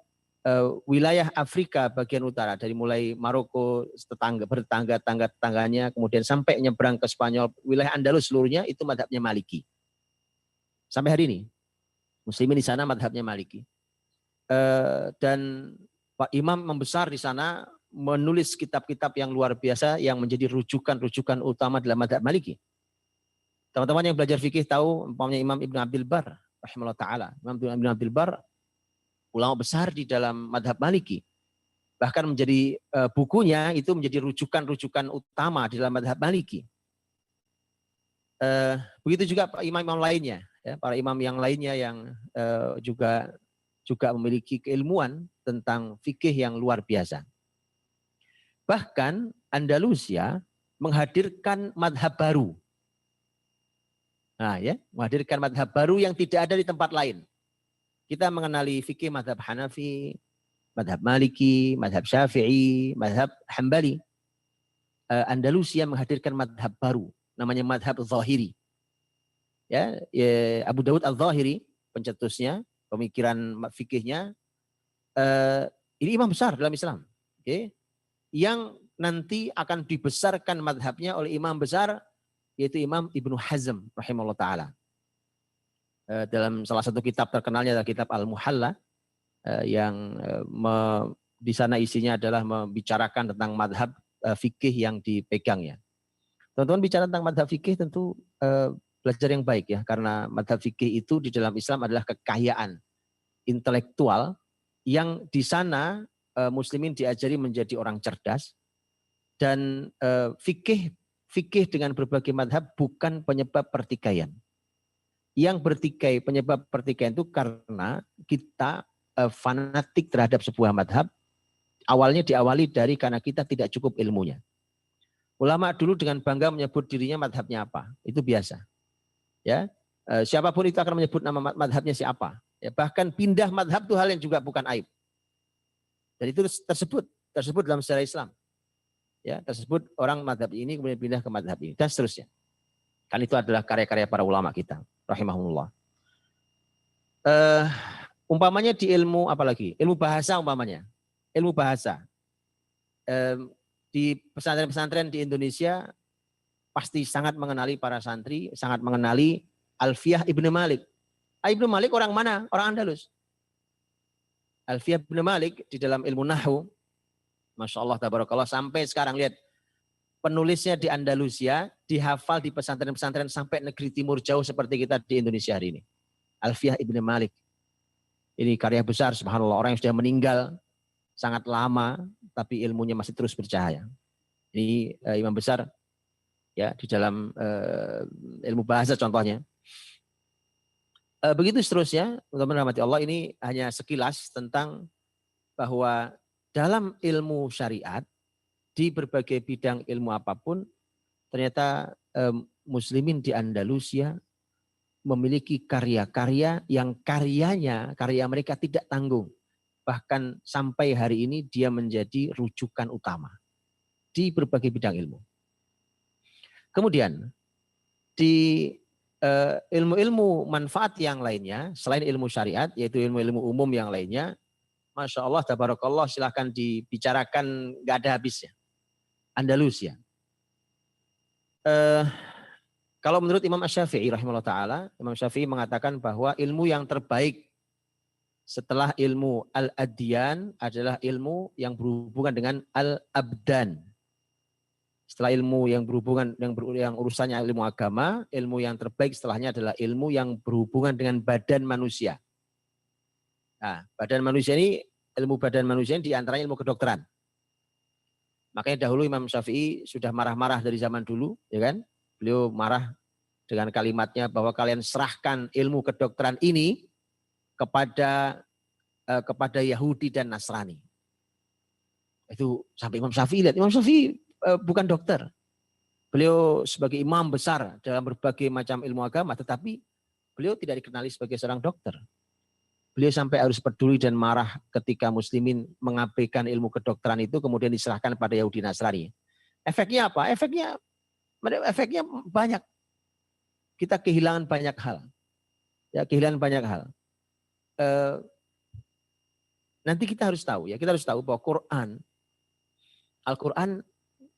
wilayah Afrika bagian utara, dari mulai Maroko, tetangga-tetangganya, kemudian sampai nyebrang ke Spanyol, wilayah Andalus seluruhnya itu madhabnya Maliki. Sampai hari ini, muslimin di sana madhabnya Maliki. Dan Pak Imam membesar di sana menulis kitab-kitab yang luar biasa yang menjadi rujukan-rujukan utama dalam madhab Maliki. Teman-teman yang belajar fikih tahu umpamanya Imam Ibn Abdul Bar rahimahullah ta'ala. Imam Ibn Abdul Bar ulama besar di dalam madhab Maliki. Bahkan menjadi bukunya itu menjadi rujukan-rujukan utama di dalam madhab Maliki. Begitu juga imam-imam lainnya, ya, para imam yang lainnya yang juga memiliki keilmuan tentang fikih yang luar biasa. Bahkan Andalusia menghadirkan madhab baru. Nah, ya, menghadirkan madhab baru yang tidak ada di tempat lain. Kita mengenali fikih madhab Hanafi, madhab Maliki, madhab Syafi'i, madhab Hambali. Andalusia menghadirkan madhab baru, namanya madhab Zahiri. Ya, Abu Dawud Al-Zahiri, pencetusnya, pemikiran fikihnya, ini imam besar dalam Islam. Okay. Yang nanti akan dibesarkan madhabnya oleh imam besar, yaitu Imam Ibnu Hazm rahimahullah ta'ala. Dalam salah satu kitab terkenalnya adalah kitab Al-Muhalla, yang di sana isinya adalah membicarakan tentang madhab fikih yang dipegangnya. Teman-teman bicara tentang madhab fikih tentu belajar yang baik ya, karena madhab fikih itu di dalam Islam adalah kekayaan intelektual yang di sana muslimin diajari menjadi orang cerdas, dan fikih dengan berbagai madhab bukan penyebab pertikaian. Yang bertikai, penyebab pertikaian itu karena kita fanatik terhadap sebuah madhab, awalnya diawali dari karena kita tidak cukup ilmunya. Ulama dulu dengan bangga menyebut dirinya madhabnya apa, itu biasa. Ya, siapapun itu akan menyebut nama madhabnya siapa. Ya, bahkan pindah madhab itu hal yang juga bukan aib. Dan itu tersebut dalam sejarah Islam. Ya, tersebut orang madhab ini kemudian pindah ke madhab ini dan seterusnya. Kan itu adalah karya-karya para ulama kita, rahimahumullah. Umpamanya di ilmu apalagi? Ilmu bahasa umpamanya. Ilmu bahasa. Di pesantren-pesantren di Indonesia pasti sangat mengenali para santri, sangat mengenali Alfiyah Ibnu Malik. Ibnu Malik orang mana? Orang Andalus. Alfiyah Ibnu Malik di dalam ilmu nahwu Masya Allah, tabarakallah. Sampai sekarang lihat, penulisnya di Andalusia, dihafal di pesantren-pesantren sampai negeri timur jauh seperti kita di Indonesia hari ini. Alfiyah Ibn Malik. Ini karya besar, subhanallah. Orang yang sudah meninggal sangat lama, tapi ilmunya masih terus bercahaya. Ini imam besar ya di dalam ilmu bahasa contohnya. Begitu seterusnya, teman-teman rahmati Allah, ini hanya sekilas tentang bahwa dalam ilmu syariat, di berbagai bidang ilmu apapun, ternyata muslimin di Andalusia memiliki karya-karya yang karya mereka tidak tanggung. Bahkan sampai hari ini dia menjadi rujukan utama di berbagai bidang ilmu. Kemudian di ilmu-ilmu manfaat yang lainnya, selain ilmu syariat, yaitu ilmu-ilmu umum yang lainnya, Masya Allah, tabarakallah, silahkan dibicarakan, gak ada habisnya. Andalusia. Kalau menurut Imam Asy-Syafi'i rahimahullah ta'ala, Imam Syafi'i mengatakan bahwa ilmu yang terbaik setelah ilmu al-adyan adalah ilmu yang berhubungan dengan al-abdan. Setelah ilmu yang berhubungan yang urusannya ilmu agama, ilmu yang terbaik setelahnya adalah ilmu yang berhubungan dengan badan manusia. Nah, badan manusia ini, ilmu badan manusia ini diantaranya ilmu kedokteran. Makanya dahulu Imam Syafi'i sudah marah-marah dari zaman dulu, ya kan? Beliau marah dengan kalimatnya bahwa kalian serahkan ilmu kedokteran ini kepada Yahudi dan Nasrani. Itu sampai Imam Syafi'i lihat. Imam Syafi'i bukan dokter. Beliau sebagai imam besar dalam berbagai macam ilmu agama, tetapi beliau tidak dikenali sebagai seorang dokter. Beliau sampai harus peduli dan marah ketika muslimin mengabaikan ilmu kedokteran itu kemudian diserahkan pada Yahudi Nasrani. Efeknya apa? Efeknya banyak. Kita kehilangan banyak hal. Ya, kehilangan banyak hal. Nanti kita harus tahu bahwa Al-Quran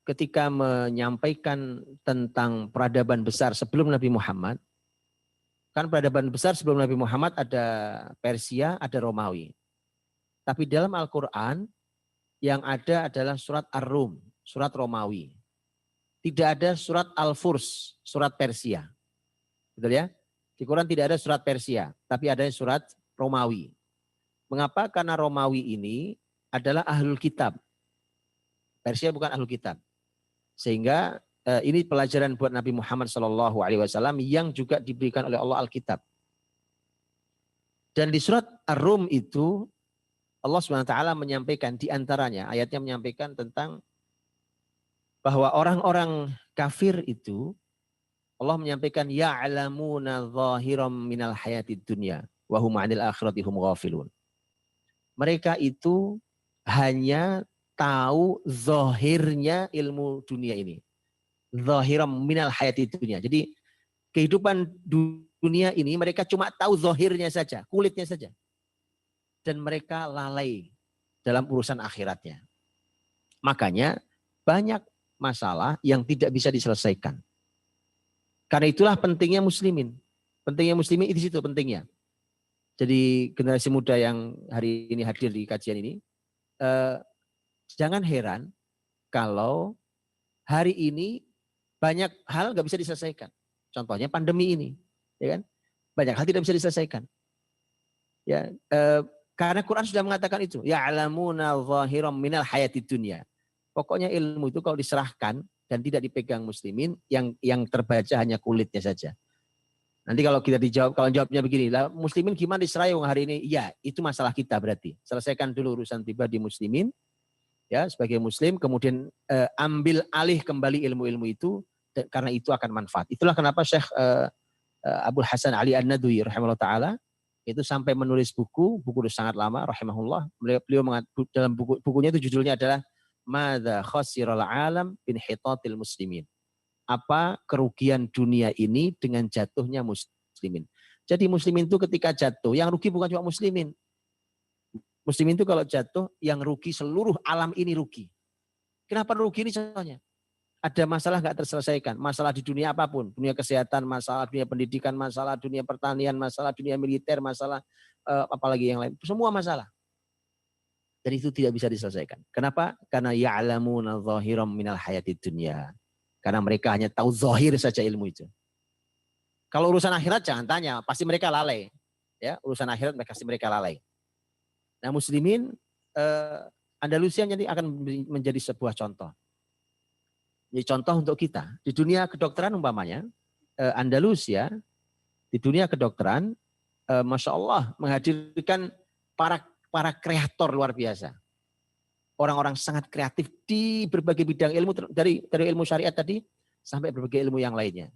ketika menyampaikan tentang peradaban besar sebelum Nabi Muhammad, kan peradaban besar sebelum Nabi Muhammad ada Persia, ada Romawi. Tapi dalam Al-Quran yang ada adalah surat Ar-Rum, surat Romawi. Tidak ada surat Al-Furs, surat Persia. Betul ya? Di Quran tidak ada surat Persia, tapi ada surat Romawi. Mengapa? Karena Romawi ini adalah ahlul kitab. Persia bukan ahlul kitab. Sehingga ini pelajaran buat Nabi Muhammad SAW yang juga diberikan oleh Allah Alkitab. Dan di surat Ar-Rum itu Allah SWT menyampaikan diantaranya, ayatnya menyampaikan tentang bahwa orang-orang kafir itu Allah menyampaikan ya'lamuna zahiram minal hayatid dunya wa hum 'anil akhirati hum ghafilun. Mereka itu hanya tahu zahirnya ilmu dunia ini. Zahiram minal hayati dunia. Jadi kehidupan dunia ini mereka cuma tahu zahirnya saja, kulitnya saja. Dan mereka lalai dalam urusan akhiratnya. Makanya banyak masalah yang tidak bisa diselesaikan. Karena itulah pentingnya muslimin. Pentingnya muslimin di situ pentingnya. Jadi generasi muda yang hari ini hadir di kajian ini, jangan heran kalau hari ini banyak hal nggak bisa diselesaikan. Contohnya pandemi ini, ya kan? Banyak hal tidak bisa diselesaikan. Ya, karena Quran sudah mengatakan itu. Ya'lamuna zahiram minal hayatid dunya. Pokoknya ilmu itu kalau diserahkan dan tidak dipegang muslimin, yang terbaca hanya kulitnya saja. Nanti kalau kita dijawab, kalau jawabnya begini, lah muslimin gimana diserayung hari ini? Ya, itu masalah kita berarti. Selesaikan dulu urusan pribadi muslimin, ya sebagai muslim, kemudian ambil alih kembali ilmu-ilmu itu, karena itu akan manfaat. Itulah kenapa Syekh Abdul Hasan Ali An-Nadwi rahimahullah ta'ala itu sampai menulis buku sangat lama rahimahullah. Beliau dalam bukunya itu judulnya adalah Madza khasiral alam bin hitatil muslimin. Apa kerugian dunia ini dengan jatuhnya muslimin. Jadi muslimin itu ketika jatuh, yang rugi bukan cuma muslimin. Muslimin itu kalau jatuh, yang rugi seluruh alam ini rugi. Kenapa rugi ini contohnya? Ada masalah nggak terselesaikan. Masalah di dunia apapun. Dunia kesehatan, masalah dunia pendidikan, masalah dunia pertanian, masalah dunia militer, masalah apalagi yang lain. Semua masalah. Dan itu tidak bisa diselesaikan. Kenapa? Karena ya'lamuna zahiram minal hayatid dunya. Karena mereka hanya tahu zahir saja ilmu itu. Kalau urusan akhirat jangan tanya, pasti mereka lalai. Ya, urusan akhirat pasti mereka lalai. Nah, muslimin Andalusia jadi akan menjadi sebuah contoh. Jadi contoh untuk kita. Di dunia kedokteran umpamanya, Andalusia di dunia kedokteran, Masya Allah menghadirkan para kreator luar biasa. Orang-orang sangat kreatif di berbagai bidang ilmu, dari ilmu syariat tadi sampai berbagai ilmu yang lainnya.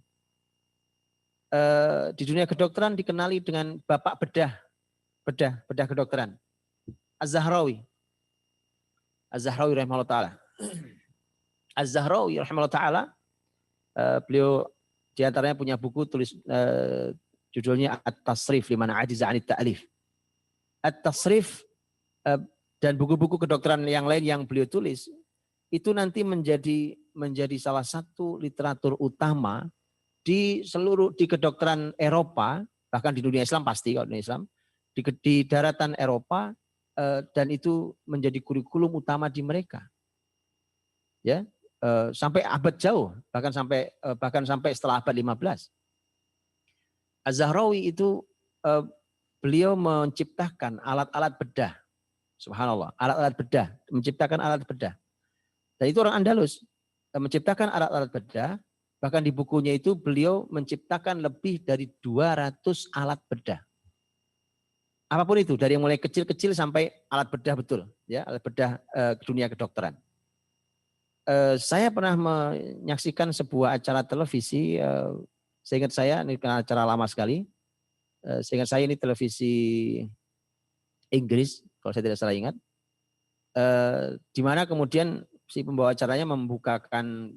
Di dunia kedokteran dikenali dengan bapak bedah kedokteran, Az-Zahrawi rahimahullah ta'ala. Az-Zahrawi rahimahullah ta'ala, beliau diantaranya punya buku tulis judulnya At-Tasrif liman ajiza 'anit ta'lif. At-Tasrif dan buku-buku kedokteran yang lain yang beliau tulis itu nanti menjadi salah satu literatur utama di kedokteran Eropa, bahkan di dunia Islam pasti, kalau dunia Islam di daratan Eropa, dan itu menjadi kurikulum utama di mereka, ya, sampai abad jauh, bahkan sampai setelah abad 15. Az-Zahrawi itu beliau menciptakan alat-alat bedah. Subhanallah, alat-alat bedah, menciptakan alat bedah. Dan itu orang Andalus, menciptakan alat-alat bedah, bahkan di bukunya itu beliau menciptakan lebih dari 200 alat bedah. Apapun itu, dari yang mulai kecil-kecil sampai alat bedah betul, ya, alat bedah dunia kedokteran. Saya pernah menyaksikan sebuah acara televisi, seingat saya, ini acara lama sekali, seingat saya ini televisi Inggris, kalau saya tidak salah ingat, di mana kemudian si pembawa acaranya membukakan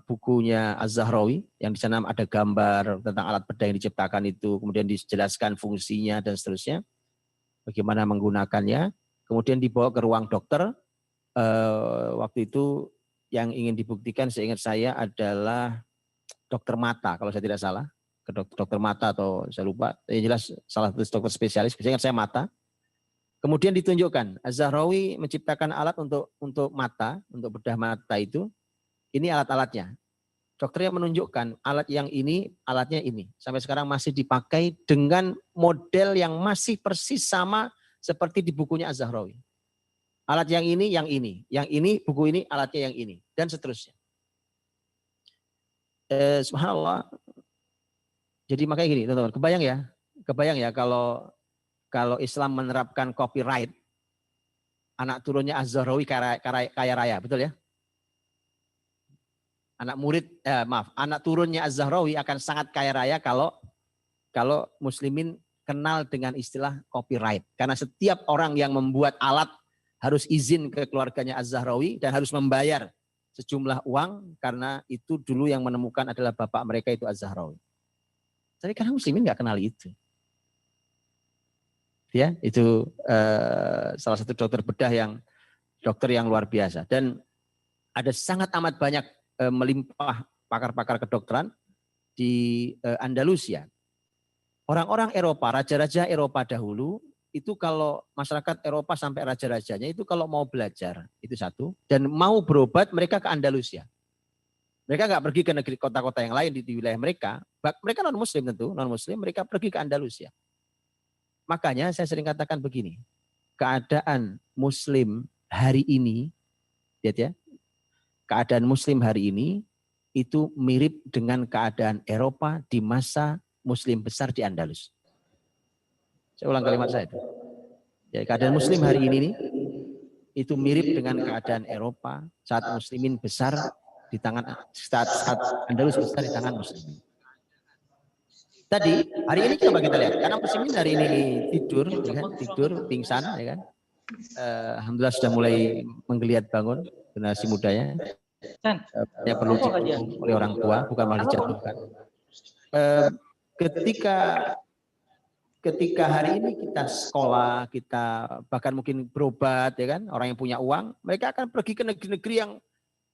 bukunya Az-Zahrawi, yang di sana ada gambar tentang alat bedah yang diciptakan itu, kemudian dijelaskan fungsinya dan seterusnya, bagaimana menggunakannya, kemudian dibawa ke ruang dokter. Waktu itu yang ingin dibuktikan seingat saya adalah dokter mata, kalau saya tidak salah, ke dokter mata atau saya lupa, yang jelas salah satu dokter spesialis, seingat saya mata. Kemudian ditunjukkan, Az-Zahrawi menciptakan alat untuk mata, untuk bedah mata itu, ini alat-alatnya. Dokternya menunjukkan alat yang ini, alatnya ini. Sampai sekarang masih dipakai dengan model yang masih persis sama seperti di bukunya Az-Zahrawi. Alat yang ini, buku ini, alatnya yang ini, dan seterusnya. Subhanallah. Jadi makanya gini, teman-teman, kebayang ya kalau Islam menerapkan copyright, anak turunnya Az-Zahrawi kaya raya, betul ya? Anak turunnya Az-Zahrawi akan sangat kaya raya kalau muslimin kenal dengan istilah copyright. Karena setiap orang yang membuat alat harus izin ke keluarganya Az-Zahrawi dan harus membayar sejumlah uang, karena itu dulu yang menemukan adalah bapak mereka itu Az-Zahrawi. Tapi karena muslimin nggak kenal itu. Ya, itu salah satu dokter bedah dokter yang luar biasa, dan ada sangat amat banyak melimpah pakar-pakar kedokteran di Andalusia. Orang-orang Eropa, raja-raja Eropa dahulu itu, kalau masyarakat Eropa sampai raja-rajanya itu kalau mau belajar itu satu, dan mau berobat mereka ke Andalusia. Mereka nggak pergi ke negeri kota-kota yang lain di wilayah mereka. Mereka non Muslim tentu, non Muslim, mereka pergi ke Andalusia. Makanya saya sering katakan begini, keadaan Muslim hari ini, lihat ya, keadaan Muslim hari ini itu mirip dengan keadaan Eropa di masa Muslim besar di Andalus. Saya ulang kalimat saya itu. Jadi keadaan Muslim hari ini itu mirip dengan keadaan Eropa saat Muslimin besar di tangan, saat Andalus besar di tangan Muslimin. Tadi, hari ini coba kita lihat, karena muslimin hari ini tidur, ya kan? Tidur, pingsan, ya kan? Alhamdulillah sudah mulai menggeliat bangun, generasi mudanya. Yang perlu didukung oleh orang tua, bukan malah dijatuhkan. Ketika hari ini kita sekolah, kita bahkan mungkin berobat, ya kan? Orang yang punya uang, mereka akan pergi ke negeri-negeri yang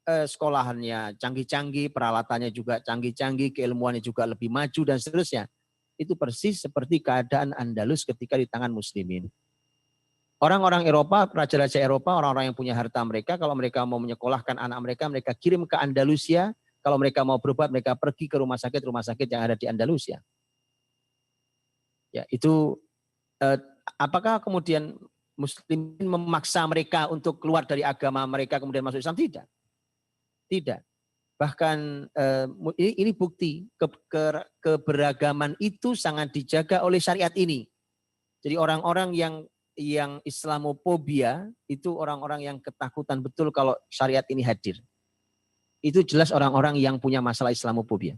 sekolahannya canggih-canggih, peralatannya juga canggih-canggih, keilmuannya juga lebih maju dan seterusnya. Itu persis seperti keadaan Andalus ketika di tangan muslimin. Orang-orang Eropa, raja-raja Eropa, orang-orang yang punya harta mereka, kalau mereka mau menyekolahkan anak mereka, mereka kirim ke Andalusia. Kalau mereka mau berobat, mereka pergi ke rumah sakit yang ada di Andalusia. Ya, itu apakah kemudian Muslimin memaksa mereka untuk keluar dari agama mereka kemudian masuk Islam? Tidak. Tidak. Bahkan ini bukti keberagaman itu sangat dijaga oleh syariat ini. Jadi orang-orang yang Islamofobia itu orang-orang yang ketakutan betul kalau syariat ini hadir. Itu jelas orang-orang yang punya masalah Islamofobia.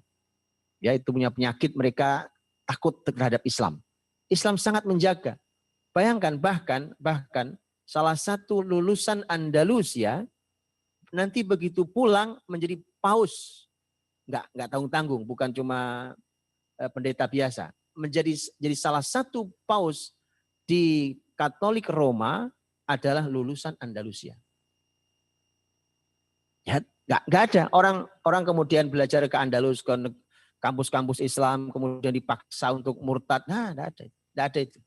Ya, itu punya penyakit, mereka takut terhadap Islam. Islam sangat menjaga. Bayangkan bahkan salah satu lulusan Andalusia nanti begitu pulang menjadi paus. Enggak tanggung-tanggung, bukan cuma pendeta biasa. Jadi salah satu paus di Katolik Roma adalah lulusan Andalusia. Ya, nggak ada orang kemudian belajar ke Andalus, ke kampus-kampus Islam, kemudian dipaksa untuk murtad. Nah, nggak ada itu.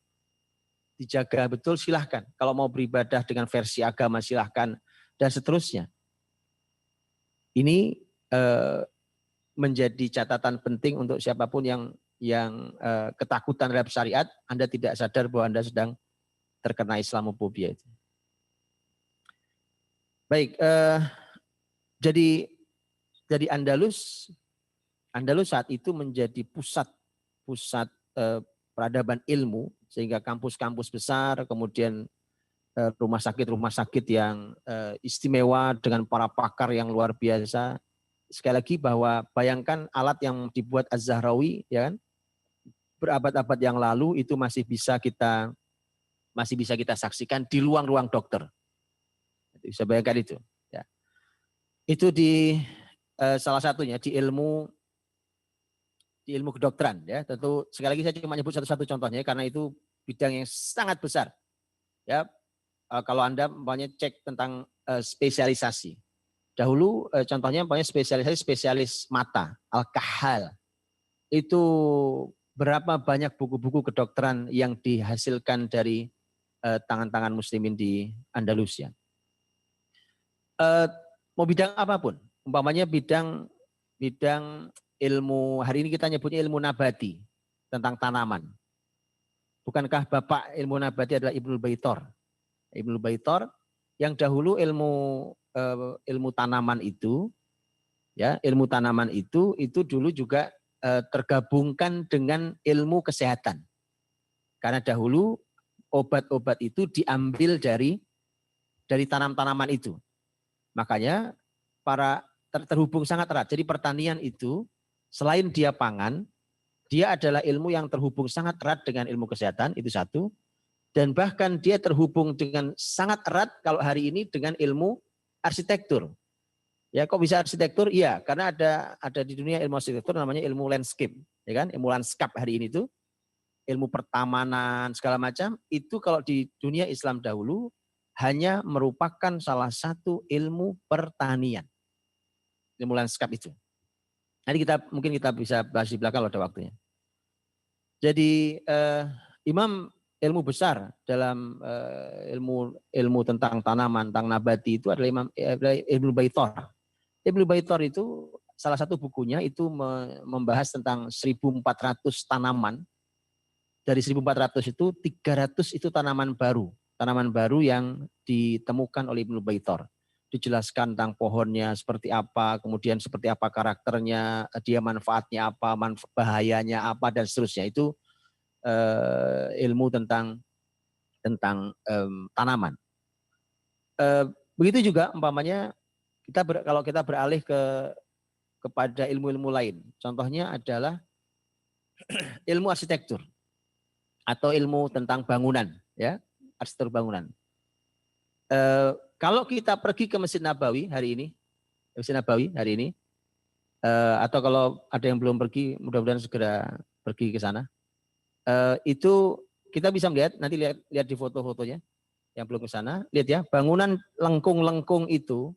Dijaga betul, silahkan. Kalau mau beribadah dengan versi agama silahkan dan seterusnya. Ini menjadi catatan penting untuk siapapun yang ketakutan terhadap syariat. Anda tidak sadar bahwa Anda sedang terkena Islamofobia itu. Baik, jadi Andalus saat itu menjadi pusat peradaban ilmu, sehingga kampus-kampus besar, kemudian rumah sakit yang istimewa dengan para pakar yang luar biasa. Sekali lagi bahwa bayangkan alat yang dibuat Az-Zahrawi, ya kan, berabad-abad yang lalu itu masih bisa kita saksikan di ruang-ruang dokter. Bisa bayangkan itu. Ya. Itu di salah satunya di ilmu kedokteran, ya. Tentu sekali lagi saya cuma nyebut satu-satu contohnya karena itu bidang yang sangat besar. Ya, kalau Anda umpamanya cek tentang spesialisasi. Dahulu contohnya umpamanya spesialis mata, Al-Kahal. Itu berapa banyak buku-buku kedokteran yang dihasilkan dari tangan-tangan muslimin di Andalusia. Mau bidang apapun, umpamanya bidang ilmu, hari ini kita nyebutnya ilmu nabati, tentang tanaman. Bukankah bapak ilmu nabati adalah Ibnul Baitor? Ibnul Baitor yang dahulu ilmu tanaman itu, ya, ilmu tanaman itu dulu juga tergabungkan dengan ilmu kesehatan. Karena dahulu obat-obat itu diambil dari tanam-tanaman itu. Makanya terhubung sangat erat. Jadi pertanian itu selain dia pangan, dia adalah ilmu yang terhubung sangat erat dengan ilmu kesehatan, itu satu. Dan bahkan dia terhubung dengan sangat erat kalau hari ini dengan ilmu arsitektur. Ya, kok bisa arsitektur? Iya, karena ada di dunia ilmu arsitektur namanya ilmu landscape, ya kan? Ilmu landscape hari ini itu ilmu pertamanan segala macam itu kalau di dunia Islam dahulu hanya merupakan salah satu ilmu pertanian. Ilmu lanskap itu. Nanti mungkin kita bisa bahas di belakang kalau ada waktunya. Jadi imam ilmu besar dalam ilmu tentang tanaman, tentang nabati itu adalah Ibnu Baitor. Ibnu Baitor itu salah satu bukunya itu membahas tentang 1.400 tanaman. Dari 1.400 itu 300 itu tanaman baru yang ditemukan oleh Ibnu Baitor. Dijelaskan tentang pohonnya seperti apa, kemudian seperti apa karakternya, dia manfaatnya apa, bahayanya apa, dan seterusnya. Itu ilmu tentang tanaman. Begitu juga umpamanya kalau kita beralih kepada ilmu-ilmu lain. Contohnya adalah ilmu arsitektur atau ilmu tentang bangunan, ya, arsitektur bangunan. Kalau kita pergi ke Masjid Nabawi hari ini, atau kalau ada yang belum pergi, mudah-mudahan segera pergi ke sana. Itu kita bisa melihat, nanti lihat di foto-fotonya yang belum ke sana, lihat ya, bangunan lengkung-lengkung itu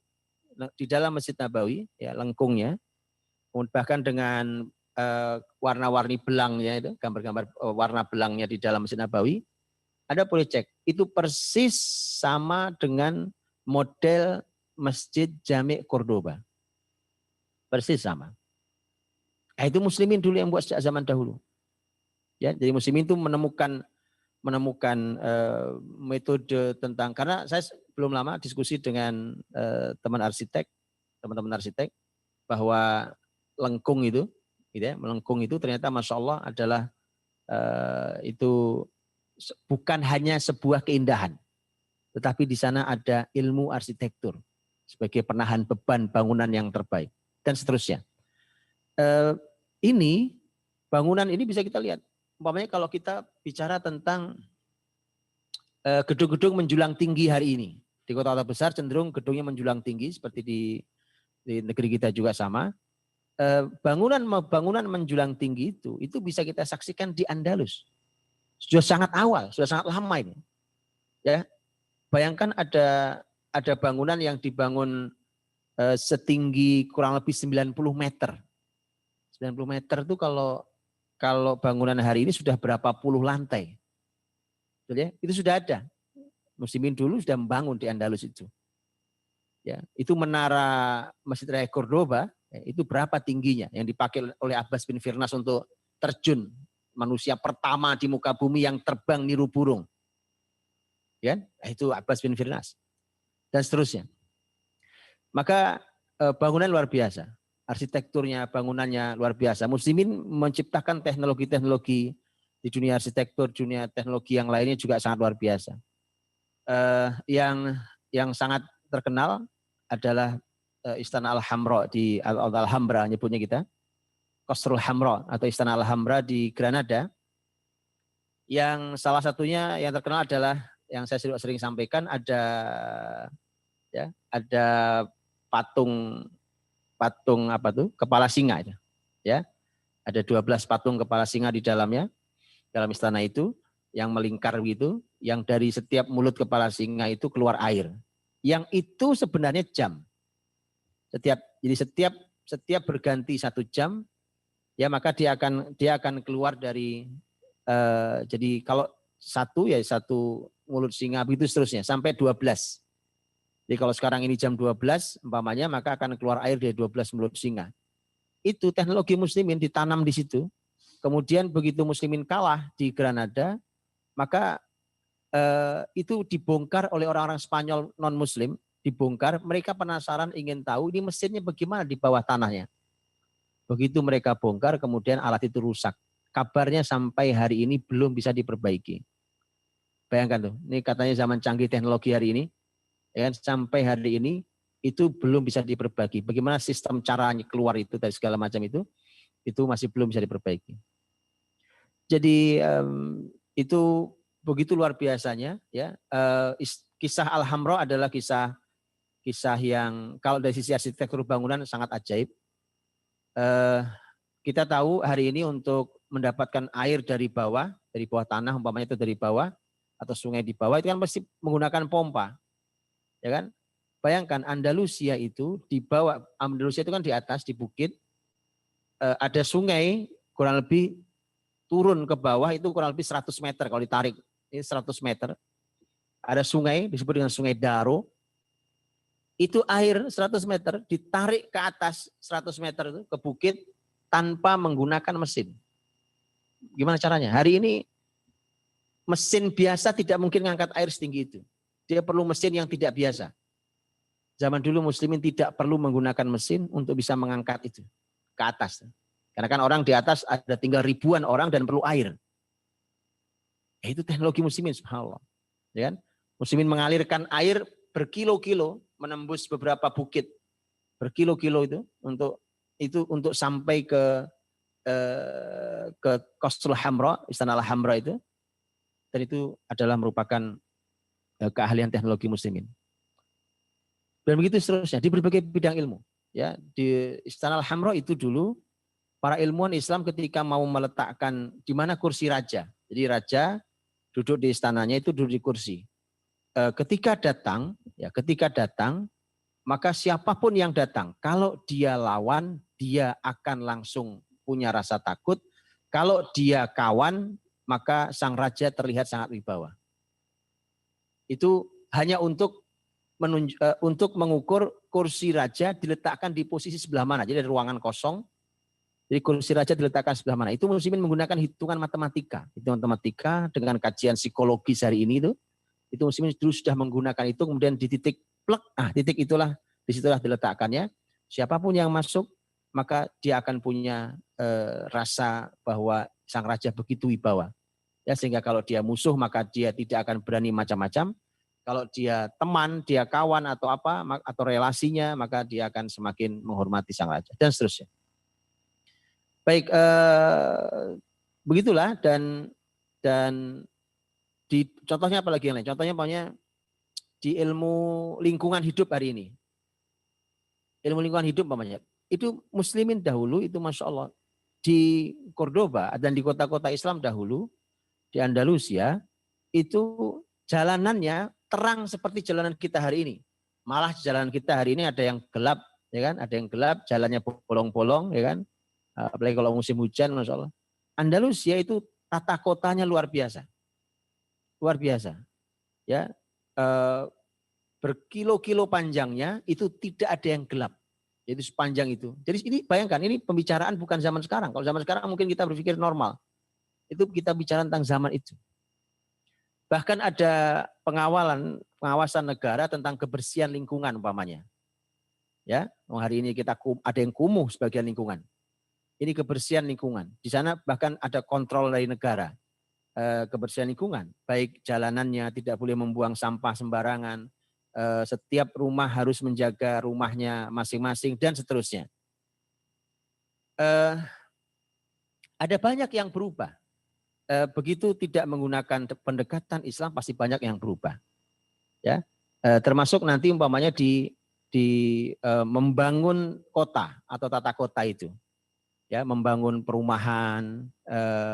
di dalam Masjid Nabawi, ya, lengkungnya, bahkan dengan warna-warni belangnya itu, gambar-gambar warna belangnya di dalam Masjid Nabawi, Anda boleh cek, itu persis sama dengan model Masjid Jami' Cordoba. Persis sama. Nah, itu muslimin dulu yang buat sejak zaman dahulu. Ya, jadi muslimin itu menemukan metode tentang, karena saya belum lama diskusi dengan teman-teman arsitek bahwa lengkung itu, gitu ya, melengkung itu ternyata masya Allah adalah itu bukan hanya sebuah keindahan, tetapi di sana ada ilmu arsitektur sebagai penahan beban bangunan yang terbaik dan seterusnya. Ini bangunan ini bisa kita lihat. Umpamanya kalau kita bicara tentang gedung-gedung menjulang tinggi hari ini. Di kota-kota besar cenderung gedungnya menjulang tinggi seperti di negeri kita juga sama. Bangunan menjulang tinggi itu bisa kita saksikan di Andalus. Sudah sangat awal, sudah sangat lama ini. Ya. Bayangkan ada bangunan yang dibangun setinggi kurang lebih 90 meter. 90 meter itu kalau bangunan hari ini sudah berapa puluh lantai. Ya, itu sudah ada. Muslimin dulu sudah membangun di Andalus itu. Ya, itu menara Masjid Raya Cordoba, ya, itu berapa tingginya yang dipakai oleh Abbas bin Firnas untuk terjun, manusia pertama di muka bumi yang terbang niru burung. Ya, itu Abbas bin Firnas. Dan seterusnya. Maka bangunan luar biasa. Arsitekturnya, bangunannya luar biasa. Muslimin menciptakan teknologi-teknologi di dunia arsitektur, dunia teknologi yang lainnya juga sangat luar biasa. Yang sangat terkenal adalah Istana Alhambra di Alhambra nyebutnya kita, Qasrul Hamra atau Istana Alhambra di Granada. Yang salah satunya yang terkenal adalah yang saya sering sampaikan ada patung apa tuh kepala singa itu, ya. Ada 12 patung kepala singa di dalamnya, dalam istana itu yang melingkar gitu, yang dari setiap mulut kepala singa itu keluar air. Yang itu sebenarnya jam. Setiap berganti 1 jam, ya maka dia akan keluar dari jadi kalau satu mulut singa begitu seterusnya sampai 12. Jadi kalau sekarang ini jam 12 umpamanya, maka akan keluar air dari 12 mulut singa. Itu teknologi muslimin ditanam di situ. Kemudian begitu muslimin kalah di Granada, maka itu dibongkar oleh orang-orang Spanyol non-muslim, dibongkar. Mereka penasaran ingin tahu ini mesinnya bagaimana di bawah tanahnya. Begitu mereka bongkar, kemudian alat itu rusak. Kabarnya sampai hari ini belum bisa diperbaiki. Bayangkan tuh, ini katanya zaman canggih teknologi hari ini, ya, sampai hari ini itu belum bisa diperbaiki. Bagaimana sistem caranya keluar itu dari segala macam itu masih belum bisa diperbaiki. Jadi itu begitu luar biasanya, ya. Kisah Alhambra adalah kisah yang kalau dari sisi arsitektur bangunan sangat ajaib. Kita tahu hari ini untuk mendapatkan air dari bawah tanah, umpamanya itu dari bawah atau sungai di bawah, itu kan mesti menggunakan pompa. Ya kan? Bayangkan Andalusia itu di bawah, Andalusia itu kan di atas di bukit, ada sungai kurang lebih turun ke bawah itu kurang lebih 100 meter kalau ditarik. Ini 100 meter. Ada sungai disebut dengan Sungai Daro. Itu air 100 meter ditarik ke atas 100 meter itu ke bukit tanpa menggunakan mesin. Gimana caranya? Hari ini mesin biasa tidak mungkin mengangkat air setinggi itu. Dia perlu mesin yang tidak biasa. Zaman dulu muslimin tidak perlu menggunakan mesin untuk bisa mengangkat itu ke atas. Karena kan orang di atas ada tinggal ribuan orang dan perlu air. Itu teknologi muslimin, subhanallah. Ya kan? Muslimin mengalirkan air berkilo-kilo menembus beberapa bukit. Berkilo-kilo itu untuk sampai ke Qasrul Hamra, Istana Alhambra itu. Dan itu adalah merupakan keahlian teknologi muslimin. Dan begitu seterusnya di berbagai bidang ilmu. Ya, di Istana Alhambra itu dulu para ilmuwan Islam ketika mau meletakkan di mana kursi raja. Jadi raja duduk di istananya itu duduk di kursi. Ketika datang, maka siapapun yang datang, kalau dia lawan, dia akan langsung punya rasa takut. Kalau dia kawan, maka sang raja terlihat sangat wibawa. Itu hanya untuk mengukur kursi raja diletakkan di posisi sebelah mana. Jadi ada ruangan kosong, jadi kursi raja diletakkan sebelah mana. Itu muslimin menggunakan hitungan matematika. Hitungan matematika dengan kajian psikologis hari ini itu muslimin dulu sudah menggunakan itu, kemudian di titik plek, titik itulah, disitulah diletakkannya. Siapapun yang masuk, maka dia akan punya rasa bahwa sang raja begitu wibawa. Ya, sehingga kalau dia musuh, maka dia tidak akan berani macam-macam. Kalau dia teman, dia kawan atau apa, atau relasinya, maka dia akan semakin menghormati sang raja, dan seterusnya. Baik, begitulah, dan di contohnya apalagi yang lain? Contohnya pokoknya di ilmu lingkungan hidup hari ini. Ilmu lingkungan hidup umpamanya. Itu muslimin dahulu itu Masya Allah. Di Cordoba dan di kota-kota Islam dahulu, di Andalusia, itu jalanannya terang seperti jalanan kita hari ini. Malah jalanan kita hari ini ada yang gelap, ya kan? Ada yang gelap, jalannya bolong-bolong, ya kan? Apalagi kalau musim hujan, Masya Allah. Andalusia itu tata kotanya luar biasa. Luar biasa. Ya, berkilo-kilo panjangnya itu tidak ada yang gelap. Jadi sepanjang itu. Jadi ini bayangkan, ini pembicaraan bukan zaman sekarang. Kalau zaman sekarang mungkin kita berpikir normal. Itu kita bicara tentang zaman itu. Bahkan ada pengawasan negara tentang kebersihan lingkungan umpamanya. Ya, hari ini kita ada yang kumuh sebagian lingkungan. Ini kebersihan lingkungan. Di sana bahkan ada kontrol dari negara. Kebersihan lingkungan, baik jalanannya tidak boleh membuang sampah sembarangan, setiap rumah harus menjaga rumahnya masing-masing, dan seterusnya. Ada banyak yang berubah. Begitu tidak menggunakan pendekatan Islam, pasti banyak yang berubah. Ya, termasuk nanti umpamanya di membangun kota atau tata kota itu. Ya, membangun perumahan,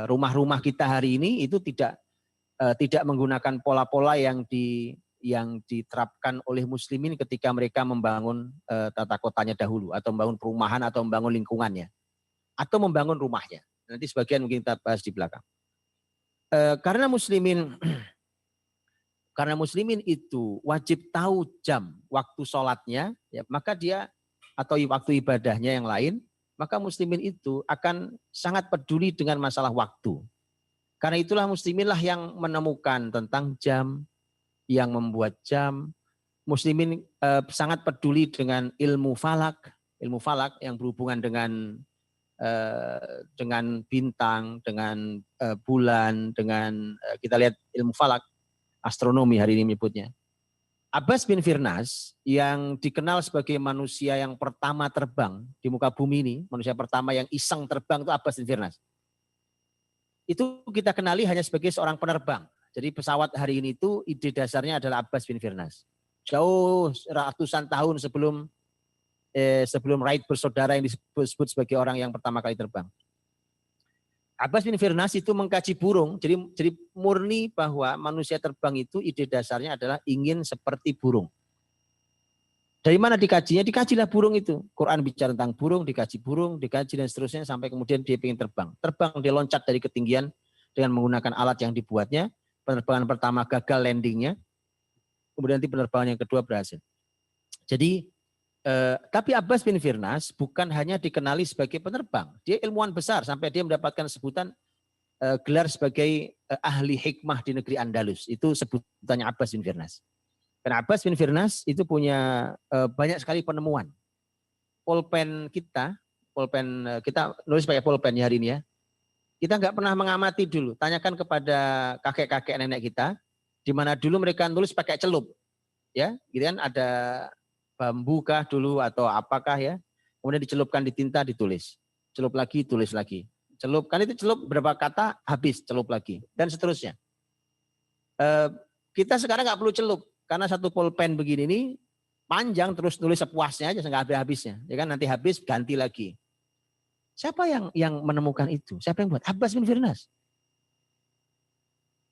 rumah-rumah kita hari ini itu tidak menggunakan pola-pola yang diterapkan oleh muslimin ketika mereka membangun tata kotanya dahulu, atau membangun perumahan, atau membangun lingkungannya, atau membangun rumahnya. Nanti sebagian mungkin kita bahas di belakang. Karena muslimin itu wajib tahu jam waktu sholatnya, ya, maka dia atau waktu ibadahnya yang lain, maka muslimin itu akan sangat peduli dengan masalah waktu. Karena itulah musliminlah yang menemukan tentang jam, yang membuat jam. Muslimin sangat peduli dengan ilmu falak yang berhubungan dengan bintang, dengan bulan, dengan kita lihat ilmu falak, astronomi hari ini menyebutnya. Abbas bin Firnas yang dikenal sebagai manusia yang pertama terbang di muka bumi ini, manusia pertama yang iseng terbang itu Abbas bin Firnas. Itu kita kenali hanya sebagai seorang penerbang. Jadi pesawat hari ini itu ide dasarnya adalah Abbas bin Firnas. Jauh ratusan tahun sebelum Wright bersaudara yang disebut sebagai orang yang pertama kali terbang. Abbas bin Firnas itu mengkaji burung, jadi murni bahwa manusia terbang itu ide dasarnya adalah ingin seperti burung. Dari mana dikajinya? Dikajilah burung itu. Quran bicara tentang burung, dikaji dan seterusnya sampai kemudian dia ingin terbang. Terbang, dia loncat dari ketinggian dengan menggunakan alat yang dibuatnya. Penerbangan pertama gagal landingnya, kemudian nanti penerbangan yang kedua berhasil. Jadi, tapi Abbas bin Firnas bukan hanya dikenali sebagai penerbang. Dia ilmuwan besar sampai dia mendapatkan sebutan gelar sebagai ahli hikmah di negeri Andalus. Itu sebutannya Abbas bin Firnas. Karena Abbas bin Firnas itu punya banyak sekali penemuan. Pulpen kita nulis pakai pulpen hari ini ya. Kita nggak pernah mengamati dulu. Tanyakan kepada kakek-kakek nenek kita, di mana dulu mereka nulis pakai celup. Ya, gitu kan, ada bambu kah dulu atau apakah ya. Kemudian dicelupkan di tinta, ditulis. Celup lagi, tulis lagi. Celupkan itu celup berapa kata, habis, celup lagi. Dan seterusnya. Kita sekarang nggak perlu celup. Karena satu pulpen begini ini panjang, terus nulis sepuasnya aja, nggak habis-habisnya. Ya kan, nanti habis, ganti lagi. Siapa yang menemukan itu? Siapa yang buat? Abbas bin Firnas.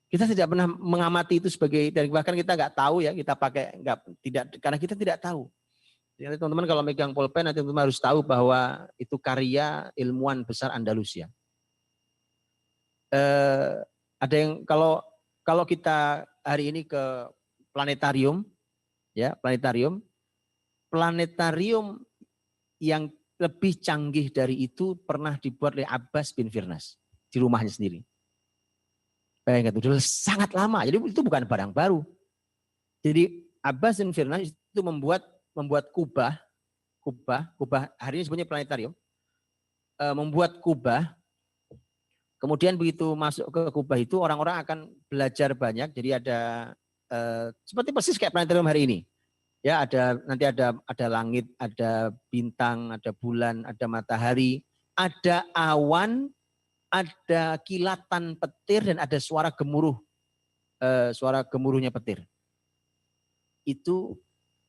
Kita tidak pernah mengamati itu sebagai, dan bahkan kita nggak tahu ya, kita pakai karena kita tidak tahu. Jadi teman-teman kalau megang pulpen, nanti teman-teman harus tahu bahwa itu karya ilmuwan besar Andalusia. Ada yang kalau kita hari ini ke planetarium, ya planetarium yang lebih canggih dari itu pernah dibuat oleh Abbas bin Firnas di rumahnya sendiri. Bayangkan itu sangat lama, jadi itu bukan barang baru. Jadi Abbas bin Firnas itu membuat kubah hari ini sebenarnya planetarium, membuat kubah. Kemudian begitu masuk ke kubah itu orang-orang akan belajar banyak. Jadi ada seperti persis kayak planetarium hari ini. Ya, nanti ada langit, ada bintang, ada bulan, ada matahari, ada awan, ada kilatan petir dan ada suara gemuruhnya petir. Itu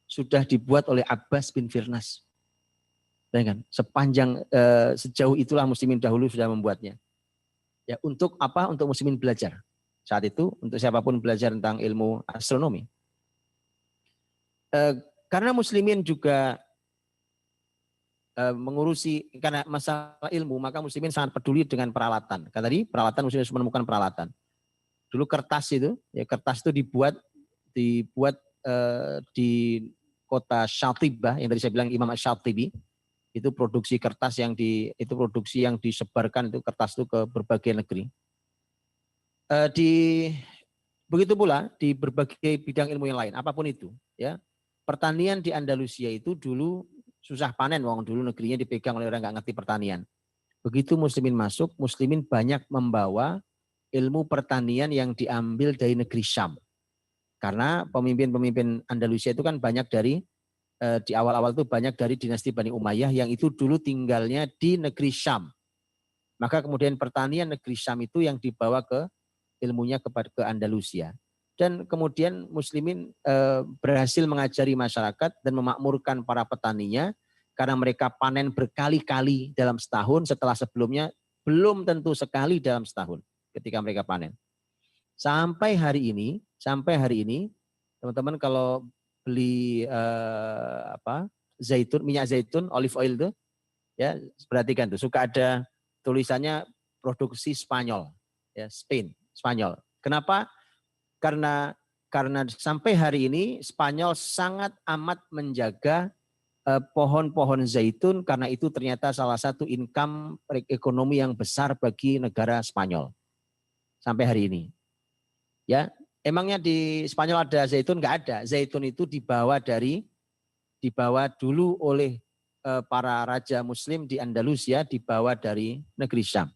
sudah dibuat oleh Abbas bin Firnas. Bayangkan, sejauh itulah muslimin dahulu sudah membuatnya. Ya, untuk apa? Untuk muslimin belajar. Saat itu untuk siapapun belajar tentang ilmu astronomi. Karena muslimin juga mengurusi karena masalah ilmu, maka muslimin sangat peduli dengan peralatan. Kan tadi peralatan muslimin harus menemukan peralatan. Dulu kertas itu dibuat di kota Syatibah yang tadi saya bilang Imam Asy-Syatibi. Itu produksi kertas yang disebarkan itu kertas itu ke berbagai negeri. Begitu pula di berbagai bidang ilmu yang lain, apapun itu, ya. Pertanian di Andalusia itu dulu susah panen, dulu negerinya dipegang oleh orang nggak ngerti pertanian. Begitu muslimin masuk, muslimin banyak membawa ilmu pertanian yang diambil dari negeri Syam. Karena pemimpin-pemimpin Andalusia itu kan banyak dari di awal-awal itu banyak dari dinasti Bani Umayyah yang itu dulu tinggalnya di negeri Syam. Maka kemudian pertanian negeri Syam itu yang dibawa ke ilmunya ke Andalusia. Dan kemudian muslimin berhasil mengajari masyarakat dan memakmurkan para petaninya karena mereka panen berkali-kali dalam setahun setelah sebelumnya belum tentu sekali dalam setahun ketika mereka panen. Sampai hari ini teman-teman kalau beli minyak zaitun, olive oil itu, ya perhatikan tuh suka ada tulisannya produksi Spanyol, ya Spanyol. Kenapa? Karena sampai hari ini Spanyol sangat amat menjaga pohon-pohon zaitun karena itu ternyata salah satu income ekonomi yang besar bagi negara Spanyol sampai hari ini. Ya, emangnya di Spanyol ada zaitun? Nggak ada. Zaitun itu dibawa dulu oleh para raja Muslim di Andalusia, dibawa dari negeri Syam.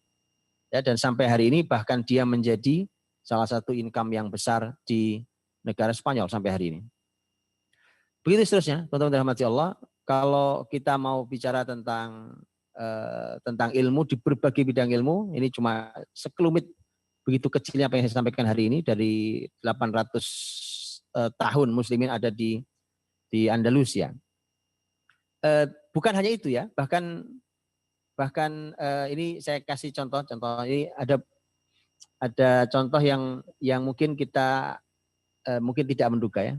Ya, dan sampai hari ini bahkan dia menjadi salah satu income yang besar di negara Spanyol sampai hari ini. Begitu seterusnya, teman-teman dirahmati Allah. Kalau kita mau bicara tentang ilmu di berbagai bidang ilmu, ini cuma sekelumit begitu kecilnya apa yang saya sampaikan hari ini dari 800 tahun muslimin ada di Andalusia. Bukan hanya itu ya, bahkan ini saya kasih contoh ini ada contoh yang mungkin kita mungkin tidak menduga ya.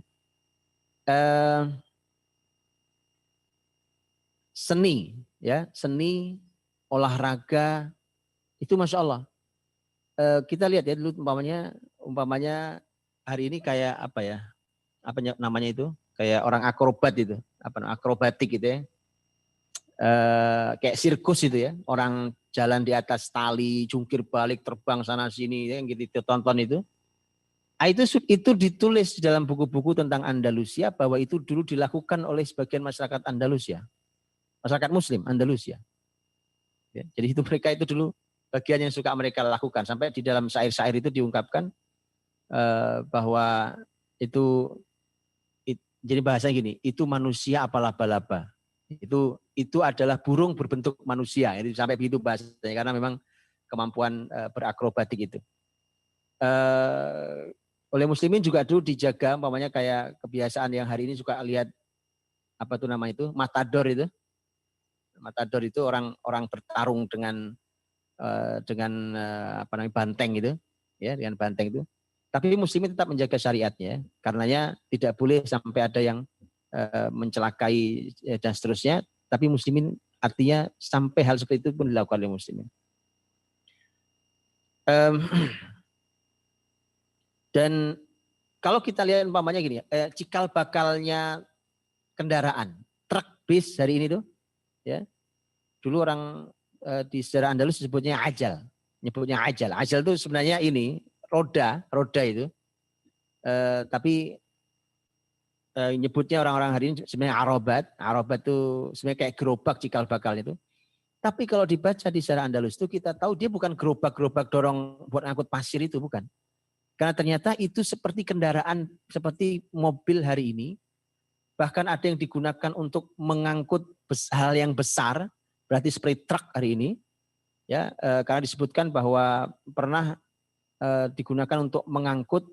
Seni, olahraga itu masya Allah. Kita lihat ya dulu umpamanya hari ini kayak apa ya? Apa namanya itu? Kayak orang akrobat itu, akrobatik gitu ya. Kayak sirkus itu ya, orang jalan di atas tali, jungkir balik, terbang sana sini, yang gitu tonton itu. Itu ditulis dalam buku-buku tentang Andalusia bahwa itu dulu dilakukan oleh sebagian masyarakat Andalusia, masyarakat Muslim Andalusia. Ya, jadi itu mereka itu dulu bagian yang suka mereka lakukan sampai di dalam syair-syair itu diungkapkan bahwa jadi bahasanya gini, itu manusia apa laba-laba. Itu adalah burung berbentuk manusia. Itu sampai begitu bahasanya karena memang kemampuan berakrobatik itu. Oleh muslimin juga dulu dijaga, umpamanya kayak kebiasaan yang hari ini suka lihat apa tuh nama itu, matador itu. Matador itu orang bertarung dengan banteng itu, ya dengan banteng itu. Tapi muslimin tetap menjaga syariatnya, karenanya tidak boleh sampai ada yang mencelakai dan seterusnya. Tapi muslimin artinya sampai hal seperti itu pun dilakukan oleh muslimin. Dan Kalau kita lihat umpamanya gini, cikal bakalnya kendaraan, truk, bis hari ini tuh, ya. Dulu orang di sejarah Andalus disebutnya ajal, nyebutnya ajal. Ajal itu sebenarnya ini roda itu. Tapi nyebutnya orang-orang hari ini sebenarnya arobat. Arobat itu sebenarnya kayak gerobak cikal bakal itu. Tapi kalau dibaca di sejarah Andalus itu kita tahu dia bukan gerobak-gerobak dorong buat angkut pasir itu, bukan. Karena ternyata itu seperti kendaraan, seperti mobil hari ini. Bahkan ada yang digunakan untuk mengangkut hal yang besar, berarti seperti truk hari ini. Ya, karena disebutkan bahwa pernah digunakan untuk mengangkut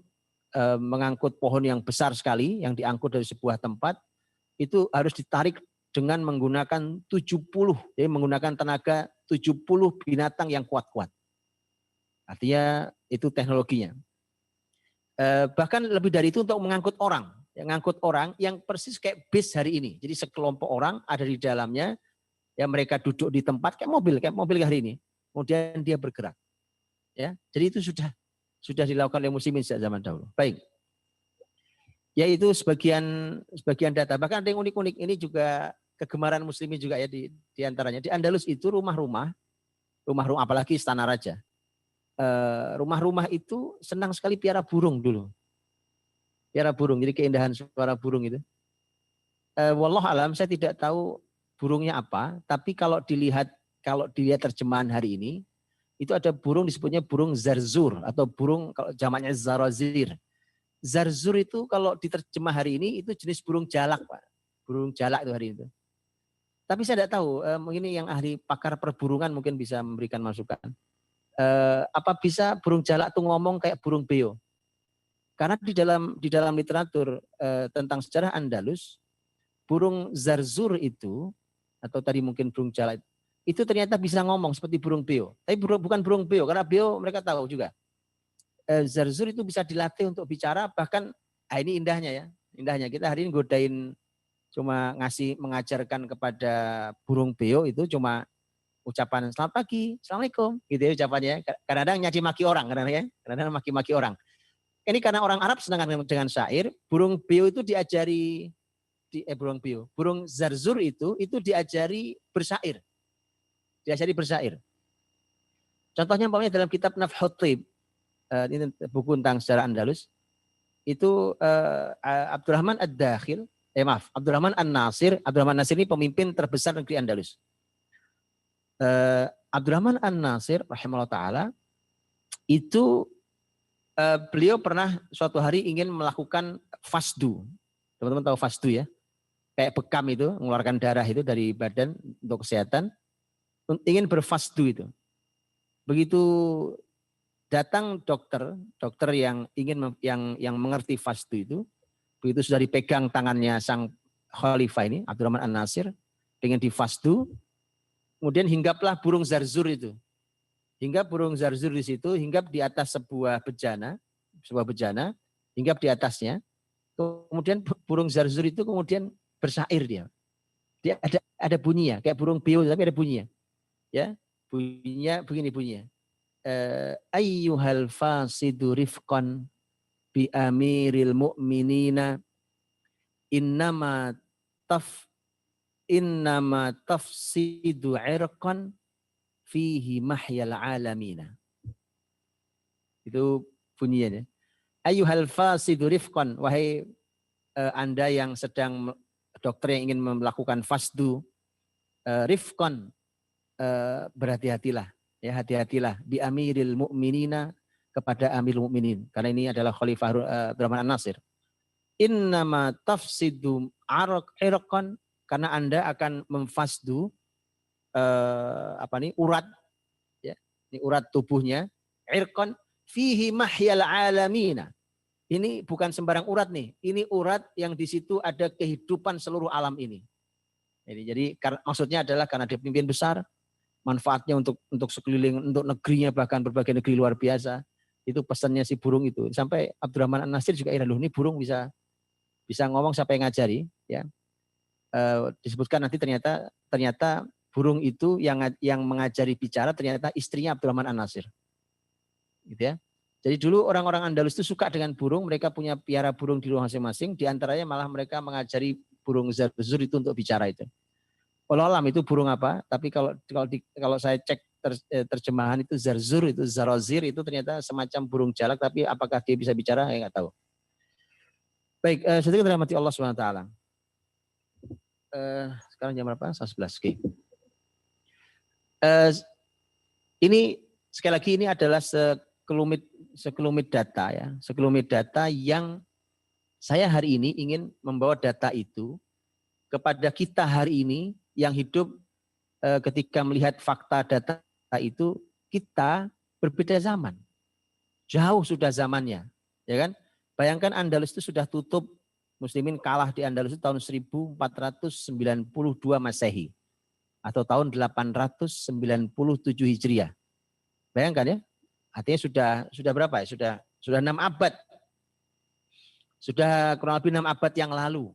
pohon yang besar sekali, yang diangkut dari sebuah tempat, itu harus ditarik dengan menggunakan 70, jadi menggunakan tenaga 70 binatang yang kuat-kuat. Artinya itu teknologinya. Bahkan lebih dari itu untuk mengangkut orang. Yang ngangkut orang yang persis kayak bis hari ini. Jadi sekelompok orang ada di dalamnya, ya mereka duduk di tempat kayak mobil hari ini. Kemudian dia bergerak. Ya, jadi itu sudah dilakukan oleh muslimin sejak zaman dahulu. Baik. Yaitu sebagian data. Bahkan ada yang unik-unik, ini juga kegemaran muslimin juga ya di antaranya. Di Andalus itu rumah-rumah apalagi istana raja. Rumah-rumah itu senang sekali piara burung dulu. Piara burung, jadi keindahan suara burung itu. Wallah alam, saya tidak tahu burungnya apa, tapi kalau dilihat terjemahan hari ini, itu ada burung disebutnya burung zarzur atau burung kalau zamannya zarazir. Zarzur itu kalau diterjemah hari ini itu jenis burung jalak, Pak. Burung jalak itu hari itu. Tapi saya tidak tahu, ini yang ahli pakar perburungan mungkin bisa memberikan masukan. Apa bisa burung jalak itu ngomong kayak burung beo? Karena di dalam literatur tentang sejarah Andalus, burung zarzur itu, atau tadi mungkin burung jalak, itu ternyata bisa ngomong seperti burung beo. Tapi bukan burung beo, karena beo mereka tahu juga. Zarzur itu bisa dilatih untuk bicara, bahkan ini indahnya ya. Indahnya kita hari ini godain cuma mengajarkan kepada burung beo itu cuma ucapan selamat pagi, assalamualaikum, gitu ya ucapannya. Kadang-kadang nyaci maki orang, kadang-kadang maki-maki orang. Ini karena orang Arab senang dengan syair, burung beo itu diajari burung zarzur itu diajari bersyair. Contohnya umpamanya dalam kitab Nafhut Thib, ini buku tentang sejarah Andalus, itu Abdurrahman Ad-Dakhil, Abdurrahman An-Nasir. Abdurrahman Nasir ini pemimpin terbesar negeri Andalus. Abdurrahman An-Nasir rahimahullah ta'ala, itu beliau pernah suatu hari ingin melakukan fasdu. Teman-teman tahu fasdu ya? Kayak bekam itu, mengeluarkan darah itu dari badan untuk kesehatan. Ingin berfasdu itu. Begitu datang dokter yang ingin yang mengerti fasdu itu, begitu sudah dipegang tangannya sang khalifah ini Abdurrahman An-Nasir, dengan difasdu, kemudian hinggaplah burung zarzur itu. Hinggap burung zarzur di situ, hinggap di atas sebuah bejana, hinggap di atasnya. Kemudian burung zarzur itu kemudian bersyair dia. Dia ada bunyinya, kayak burung beo tapi ada bunyinya. Ya, bunyinya begini bunyinya. Ayyuhal fasidu rifqan bi amiril mu'minina innama tafsidu irqan fihi mahyal alamina. Itu bunyinya. Ayyuhal fasidu rifqan, wahai Anda yang sedang dokter yang ingin melakukan fasdu, rifqan, berhati-hatilah. Ya, hati-hatilah bi amiril mu'minina, kepada amirul mu'minin, karena ini adalah Khalifah Abdurrahman An-Nasir. Innama tafsidu irqan, karena Anda akan memfasdu urat ya, ini urat tubuhnya, irqan fihi mahyal alamina. Ini bukan sembarang urat nih, ini urat yang di situ ada kehidupan seluruh alam ini. Jadi maksudnya adalah karena dia pemimpin besar, manfaatnya untuk sekeliling, untuk negerinya, bahkan berbagai negeri luar biasa. Itu pesannya si burung itu. Sampai Abdurrahman An-Nasir juga loh, ini burung bisa ngomong, siapa yang ngajari ya. Disebutkan nanti ternyata burung itu yang mengajari bicara ternyata istrinya Abdurrahman An-Nasir. Gitu ya. Jadi dulu orang-orang Andalus itu suka dengan burung, mereka punya piara burung di rumah masing-masing, di antaranya malah mereka mengajari burung zarzur itu untuk bicara itu. Walau alam itu burung apa, tapi kalau saya cek terjemahan itu zarzur, itu zarozir, itu ternyata semacam burung jalak, tapi apakah dia bisa bicara, saya nggak tahu. Baik, sedikit dirahmati Allah SWT. Sekarang jam berapa? 11. Oke. Ini sekali lagi ini adalah sekelumit data ya, sekelumit data yang saya hari ini ingin membawa data itu kepada kita hari ini yang hidup ketika melihat fakta data itu, kita berbeda zaman. Jauh sudah zamannya, ya kan? Bayangkan Andalus itu sudah tutup, Muslimin kalah di Andalus itu tahun 1492 Masehi atau tahun 897 Hijriah. Bayangkan ya, artinya sudah berapa ya? Sudah 6 abad. Sudah kurang lebih 6 abad yang lalu.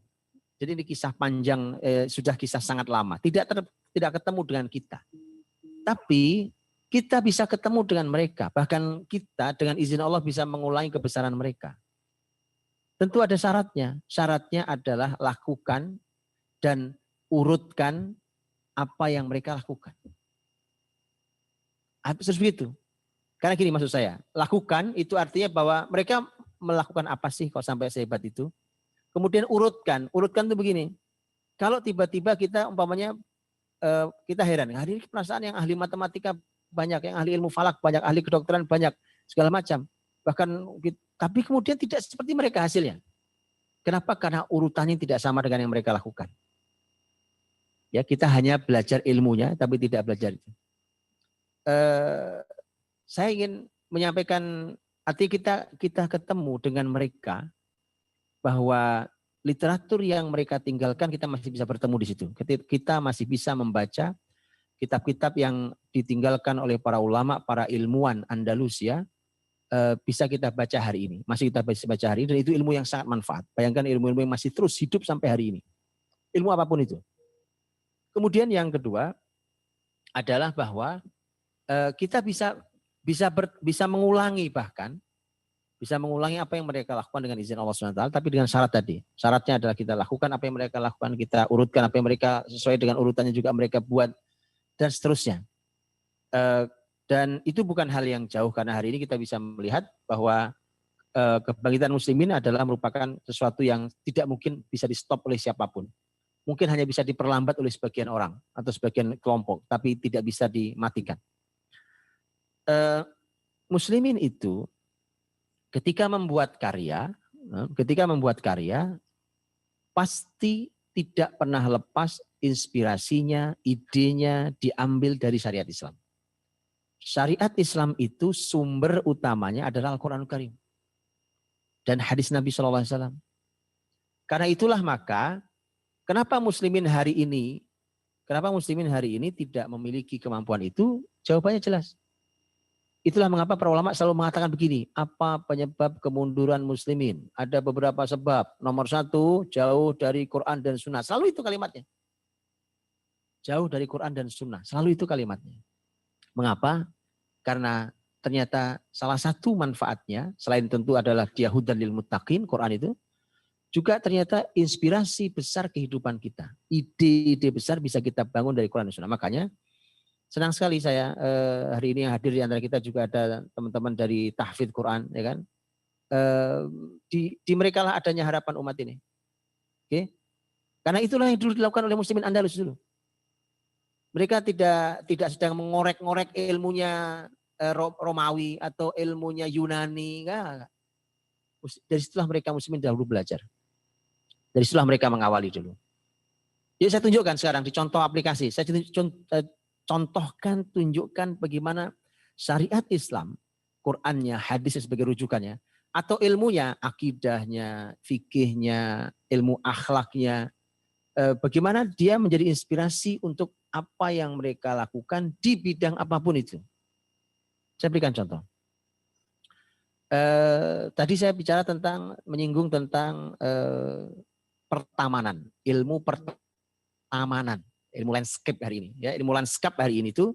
Jadi ini kisah panjang, sudah kisah sangat lama. Tidak ketemu dengan kita. Tapi kita bisa ketemu dengan mereka. Bahkan kita dengan izin Allah bisa mengulangi kebesaran mereka. Tentu ada syaratnya. Syaratnya adalah lakukan dan urutkan apa yang mereka lakukan. Harus begitu. Karena gini maksud saya, lakukan itu artinya bahwa mereka melakukan apa sih kok sampai sehebat itu. Kemudian urutkan itu begini. Kalau tiba-tiba kita umpamanya kita heran, hari ini perasaan yang ahli matematika banyak, yang ahli ilmu falak banyak, ahli kedokteran banyak, segala macam. Bahkan tapi kemudian tidak seperti mereka hasilnya. Kenapa? Karena urutannya tidak sama dengan yang mereka lakukan. Ya, kita hanya belajar ilmunya tapi tidak belajar itu. Saya ingin menyampaikan arti kita ketemu dengan mereka bahwa literatur yang mereka tinggalkan kita masih bisa bertemu di situ. Kita masih bisa membaca kitab-kitab yang ditinggalkan oleh para ulama, para ilmuwan Andalusia, bisa kita baca hari ini. Masih kita bisa baca hari ini, dan itu ilmu yang sangat manfaat. Bayangkan ilmu-ilmu yang masih terus hidup sampai hari ini. Ilmu apapun itu. Kemudian yang kedua adalah bahwa kita bisa mengulangi bisa mengulangi apa yang mereka lakukan dengan izin Allah SWT, tapi dengan syarat tadi. Syaratnya adalah kita lakukan apa yang mereka lakukan, kita urutkan apa yang mereka sesuai dengan urutannya juga mereka buat, dan seterusnya. Dan itu bukan hal yang jauh, karena hari ini kita bisa melihat bahwa kebangkitan muslimin adalah merupakan sesuatu yang tidak mungkin bisa di stop oleh siapapun. Mungkin hanya bisa diperlambat oleh sebagian orang atau sebagian kelompok, tapi tidak bisa dimatikan. Muslimin itu ketika membuat karya pasti tidak pernah lepas inspirasinya, idenya diambil dari syariat Islam. Syariat Islam itu sumber utamanya adalah Al-Quranul Karim dan hadis Nabi SAW. Karena itulah maka kenapa muslimin hari ini tidak memiliki kemampuan itu? Jawabannya jelas. Itulah mengapa para ulama selalu mengatakan begini, apa penyebab kemunduran muslimin? Ada beberapa sebab. Nomor 1, jauh dari Quran dan Sunnah. Selalu itu kalimatnya. Jauh dari Quran dan Sunnah. Selalu itu kalimatnya. Mengapa? Karena ternyata salah satu manfaatnya, selain tentu adalah dia hudan lil muttaqin, Quran itu, juga ternyata inspirasi besar kehidupan kita. Ide-ide besar bisa kita bangun dari Quran dan Sunnah. Makanya senang sekali saya hari ini yang hadir di antara kita juga ada teman-teman dari tahfidz Quran, ya kan? Di mereka lah adanya harapan umat ini. Oke? Karena itulah yang dulu dilakukan oleh muslimin Andalus dulu. Mereka tidak sedang mengorek-ngorek ilmunya Romawi atau ilmunya Yunani, enggak. Dari situlah mereka muslimin dahulu belajar. Dari situlah mereka mengawali dulu. Jadi saya tunjukkan sekarang di contoh aplikasi. Saya tunjukkan bagaimana syariat Islam, Qur'annya, hadisnya sebagai rujukannya, atau ilmunya, akidahnya, fikihnya, ilmu akhlaknya, bagaimana dia menjadi inspirasi untuk apa yang mereka lakukan di bidang apapun itu. Saya berikan contoh. Tadi saya bicara menyinggung tentang pertamanan, ilmu pertamanan. Ilmu landscape hari ini, ya ilmu landscape hari ini itu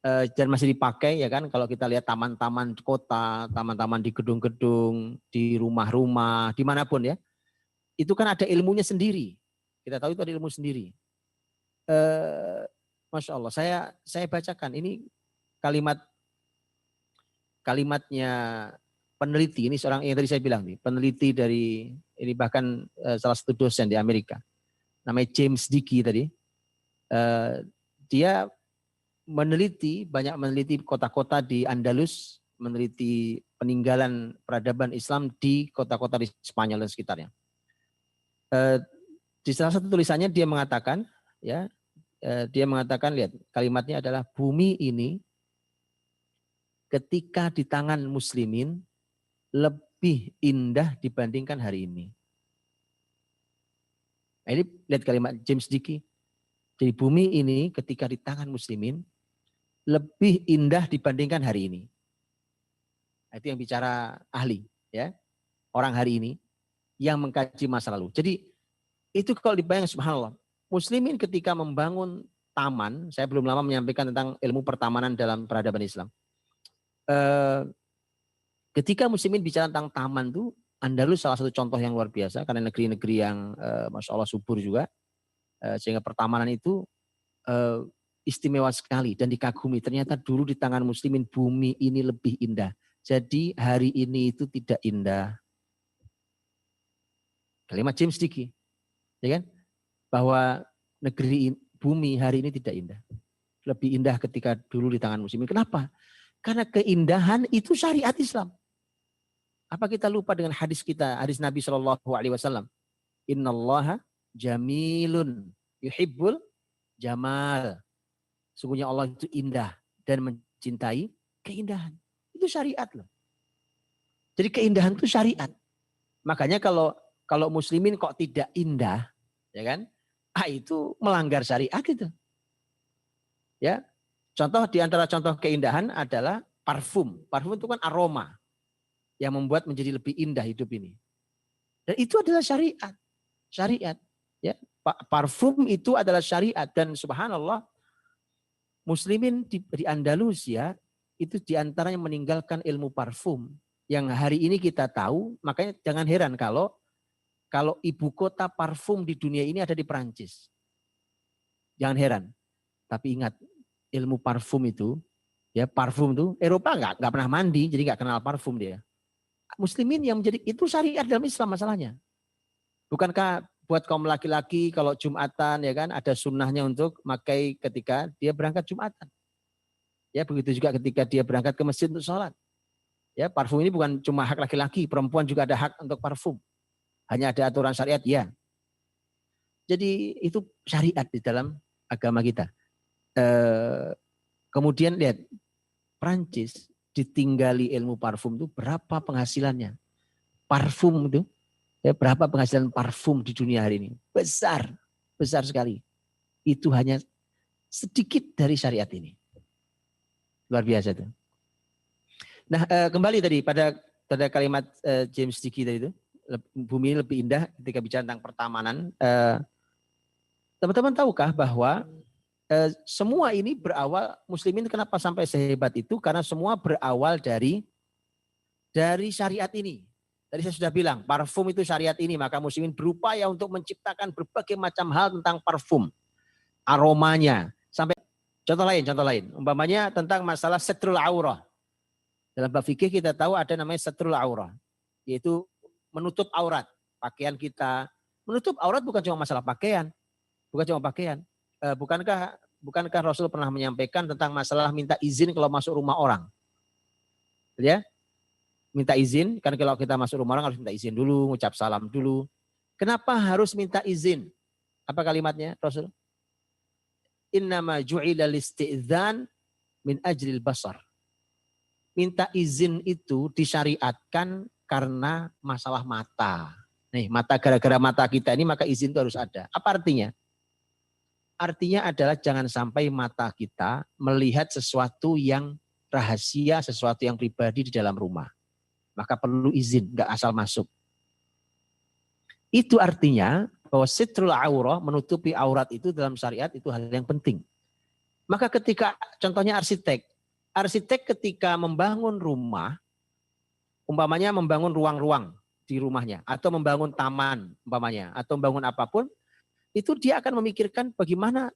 dan masih dipakai ya kan. Kalau kita lihat taman-taman kota, taman-taman di gedung-gedung, di rumah-rumah, dimanapun ya, itu kan ada ilmunya sendiri. Kita tahu itu ada ilmu sendiri. Masya Allah, saya bacakan ini kalimatnya peneliti, ini seorang yang tadi saya bilang nih, peneliti dari ini bahkan salah satu dosen di Amerika, namanya James Dickey tadi. Dia banyak meneliti kota-kota di Andalus, meneliti peninggalan peradaban Islam di kota-kota di Spanyol dan sekitarnya. Di salah satu tulisannya dia mengatakan, lihat kalimatnya adalah bumi ini ketika di tangan muslimin lebih indah dibandingkan hari ini. Nah, ini lihat kalimat James Dickey. Jadi bumi ini ketika di tangan muslimin lebih indah dibandingkan hari ini. Nah, itu yang bicara ahli, ya, orang hari ini yang mengkaji masa lalu. Jadi itu kalau dibayang subhanallah, muslimin ketika membangun taman, saya belum lama menyampaikan tentang ilmu pertamanan dalam peradaban Islam. Ketika muslimin bicara tentang taman tuh, Andalus salah satu contoh yang luar biasa karena negeri-negeri yang masya Allah subur juga, sehingga pertamanan itu istimewa sekali dan dikagumi. Ternyata dulu di tangan muslimin bumi ini lebih indah. Jadi hari ini itu tidak indah. Kalimat James Dickey, ya kan? Bahwa bumi hari ini tidak indah. Lebih indah ketika dulu di tangan muslimin. Kenapa? Karena keindahan itu syariat Islam. Apa kita lupa dengan hadis kita, hadis Nabi SAW? Innallaha jamilun yuhibbul jamal. Sungguhnya Allah itu indah dan mencintai keindahan. Itu syariat loh. Jadi keindahan itu syariat. Makanya kalau muslimin kok tidak indah, ya kan? Itu melanggar syariat itu. Ya. Contoh di antara contoh keindahan adalah parfum. Parfum itu kan aroma yang membuat menjadi lebih indah hidup ini. Dan itu adalah syariat. Syariat, ya. Parfum itu adalah syariat dan subhanallah muslimin di Andalusia itu diantaranya meninggalkan ilmu parfum yang hari ini kita tahu. Makanya jangan heran kalau ibu kota parfum di dunia ini ada di Perancis. Jangan heran. Tapi ingat, ilmu parfum itu, ya parfum itu Eropa nggak pernah mandi, jadi nggak kenal parfum dia. Muslimin yang menjadi itu syariat dalam Islam masalahnya. Bukankah buat kaum laki-laki kalau Jumatan ya kan ada sunnahnya untuk pakai ketika dia berangkat Jumatan. Ya begitu juga ketika dia berangkat ke masjid untuk sholat. Ya parfum ini bukan cuma hak laki-laki, perempuan juga ada hak untuk parfum. Hanya ada aturan syariat ya. Jadi itu syariat di dalam agama kita. Kemudian lihat Prancis ditinggali ilmu parfum itu berapa penghasilannya? Parfum itu ya, berapa penghasilan parfum di dunia hari ini? Besar sekali. Itu hanya sedikit dari syariat ini. Luar biasa itu. Nah, kembali tadi pada kalimat James Dickey tadi itu, bumi lebih indah ketika bicara tentang pertamanan. Teman-teman tahukah bahwa semua ini berawal, muslimin kenapa sampai sehebat itu? Karena semua berawal dari syariat ini. Tadi saya sudah bilang, parfum itu syariat ini. Maka muslimin berupaya untuk menciptakan berbagai macam hal tentang parfum. Aromanya. Sampai contoh lain. Umpamanya tentang masalah satrul aurah. Dalam bab fikih kita tahu ada namanya satrul aurah. Yaitu menutup aurat. Pakaian kita. Menutup aurat bukan cuma masalah pakaian. Bukankah Rasul pernah menyampaikan tentang masalah minta izin kalau masuk rumah orang? Ya, minta izin, kan kalau kita masuk rumah orang harus minta izin dulu, ngucap salam dulu. Kenapa harus minta izin? Apa kalimatnya Rasul? Innama ju'ila listi'dzan min ajril basar. Minta izin itu disyariatkan karena masalah mata. Nih, mata, gara-gara mata kita ini maka izin itu harus ada. Apa artinya? Artinya adalah jangan sampai mata kita melihat sesuatu yang rahasia, sesuatu yang pribadi di dalam rumah. Maka perlu izin, nggak asal masuk. Itu artinya bahwa sitrul aurah, menutupi aurat itu dalam syariat itu hal yang penting. Maka ketika contohnya arsitek ketika membangun rumah, umpamanya membangun ruang-ruang di rumahnya, atau membangun taman umpamanya, atau membangun apapun, itu dia akan memikirkan bagaimana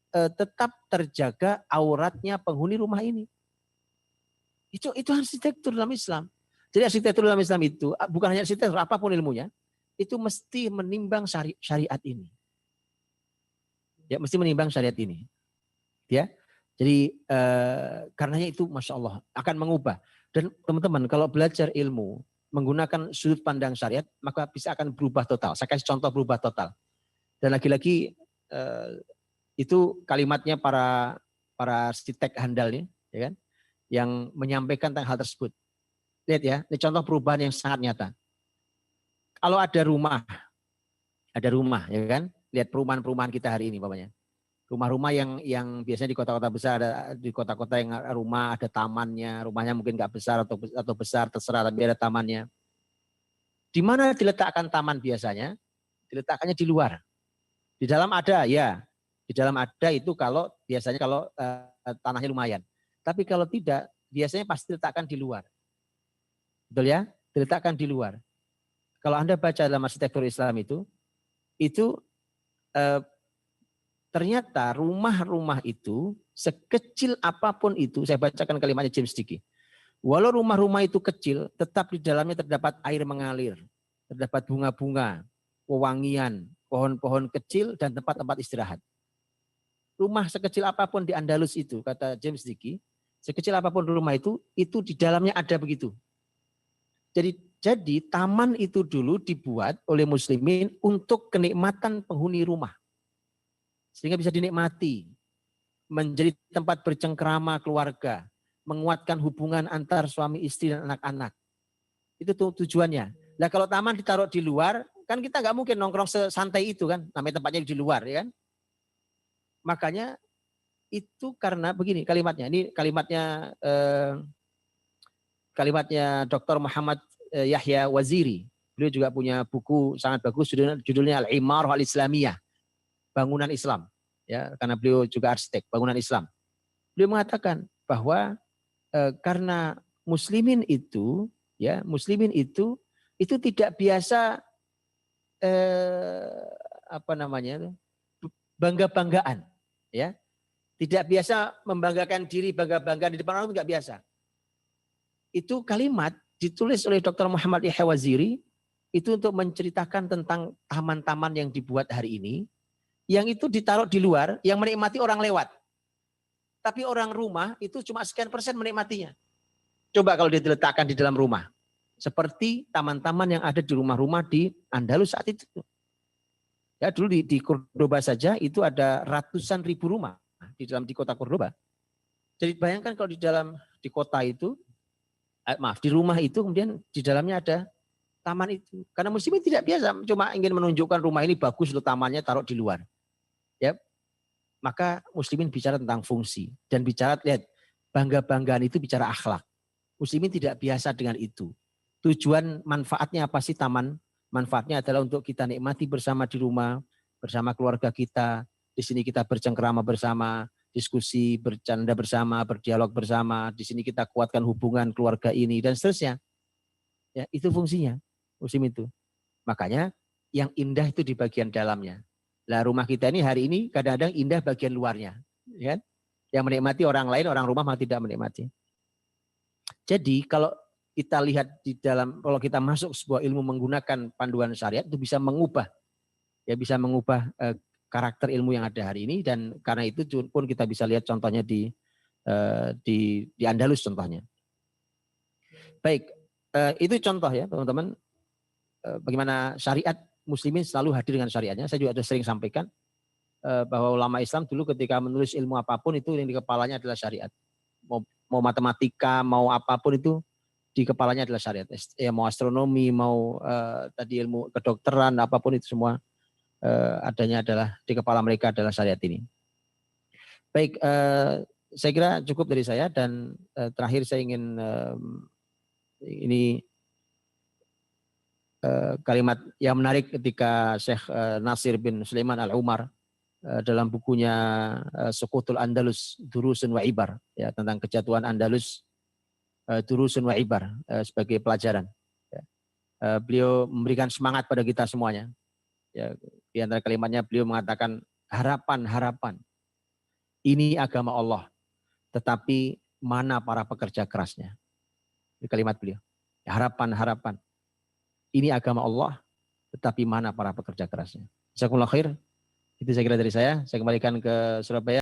tetap terjaga auratnya penghuni rumah ini. Itu arsitektur dalam Islam. Jadi arsitektur dalam Islam itu bukan hanya arsitektur, apapun ilmunya, itu mesti menimbang syariat ini. Ya, mesti menimbang syariat ini. Ya. Jadi karenanya itu Masya Allah akan mengubah. Dan teman-teman kalau belajar ilmu menggunakan sudut pandang syariat, maka bisa akan berubah total. Saya kasih contoh berubah total. Dan lagi-lagi itu kalimatnya para arsitek handal nih, ya kan, yang menyampaikan tentang hal tersebut. Lihat ya, ini contoh perubahan yang sangat nyata. Kalau ada rumah, ya kan, lihat perumahan-perumahan kita hari ini, Bapaknya. Rumah-rumah yang biasanya di kota-kota besar, ada di kota-kota yang rumah ada tamannya, rumahnya mungkin nggak besar atau besar terserah, tapi ada tamannya. Di mana diletakkan taman biasanya? Diletakkannya di luar. Di dalam ada, ya. Di dalam ada itu kalau biasanya kalau tanahnya lumayan. Tapi kalau tidak, biasanya pasti diletakkan di luar. Betul ya? Diletakkan di luar. Kalau Anda baca dalam arsitektur Islam itu ternyata rumah-rumah itu sekecil apapun itu, saya bacakan kalimatnya James Dickey. Walau rumah-rumah itu kecil, tetap di dalamnya terdapat air mengalir, terdapat bunga-bunga, wewangian, pohon-pohon kecil, dan tempat-tempat istirahat. Rumah sekecil apapun di Andalus itu, kata James Dickey, sekecil apapun rumah itu di dalamnya ada begitu. Jadi taman itu dulu dibuat oleh muslimin untuk kenikmatan penghuni rumah. Sehingga bisa dinikmati, menjadi tempat bercengkrama keluarga, menguatkan hubungan antar suami istri dan anak-anak. Itu tujuannya. Nah kalau taman ditaruh di luar, kan kita nggak mungkin nongkrong sesantai itu kan, namanya tempatnya di luar ya kan. Makanya itu karena begini kalimatnya, ini kalimatnya Dr. Muhammad Yahya Waziri. Beliau juga punya buku sangat bagus judulnya Al-Imarah Al-Islamiyah, bangunan Islam. Ya, karena beliau juga arsitek bangunan Islam. Beliau mengatakan bahwa karena muslimin itu tidak biasa bangga-banggaan, ya. Tidak biasa membanggakan diri, bangga-banggaan di depan orang, itu nggak biasa. Itu kalimat ditulis oleh Dr. Muhammad Yahya Waziri itu untuk menceritakan tentang taman-taman yang dibuat hari ini, yang itu ditaruh di luar, yang menikmati orang lewat. Tapi orang rumah itu cuma sekian persen menikmatinya. Coba kalau dia diletakkan di dalam rumah. Seperti taman-taman yang ada di rumah-rumah di Andalus saat itu. Ya dulu di Cordoba saja itu ada ratusan ribu rumah di kota Cordoba. Jadi bayangkan kalau di kota itu, di rumah itu kemudian di dalamnya ada taman itu. Karena muslimin tidak biasa, cuma ingin menunjukkan rumah ini bagus loh, tamannya taruh di luar. Ya, maka muslimin bicara tentang fungsi dan bicara, lihat, bangga-banggaan itu bicara akhlak. Muslimin tidak biasa dengan itu. Tujuan manfaatnya apa sih taman? Manfaatnya adalah untuk kita nikmati bersama di rumah, bersama keluarga kita. Di sini kita bercengkrama bersama, diskusi, bercanda bersama, berdialog bersama. Di sini kita kuatkan hubungan keluarga ini dan seterusnya. Ya, itu fungsinya musim itu. Makanya yang indah itu di bagian dalamnya. Lah rumah kita ini hari ini kadang-kadang indah bagian luarnya, ya. Yang menikmati orang lain, orang rumah malah tidak menikmati. Jadi kalau kita lihat kalau kita masuk sebuah ilmu menggunakan panduan syariat, itu bisa mengubah karakter ilmu yang ada hari ini, dan karena itu pun kita bisa lihat contohnya di Andalus contohnya. Baik, itu contoh ya teman-teman, bagaimana syariat muslimin selalu hadir dengan syariatnya. Saya juga sudah sering sampaikan bahwa ulama Islam dulu ketika menulis ilmu apapun itu yang di kepalanya adalah syariat. Mau matematika, mau apapun itu di kepalanya adalah syariat. Ya, mau astronomi, mau tadi ilmu kedokteran, apapun itu semua adanya adalah di kepala mereka adalah syariat ini. Baik, saya kira cukup dari saya, dan terakhir saya ingin kalimat yang menarik ketika Syekh Nasir bin Sulaiman Al-Umar dalam bukunya Suqutul Andalus, Durusun wa Ibar, ya, tentang kejatuhan Andalus, Durusun wa Ibar, sebagai pelajaran. Ya. Beliau memberikan semangat pada kita semuanya. Ya, di antara kalimatnya beliau mengatakan harapan-harapan. Ini agama Allah, tetapi mana para pekerja kerasnya? Di kalimat beliau. Harapan-harapan. Ini agama Allah, tetapi mana para pekerja kerasnya? Jazakumullah khair. Itu saya kira dari saya. Saya kembalikan ke Surabaya.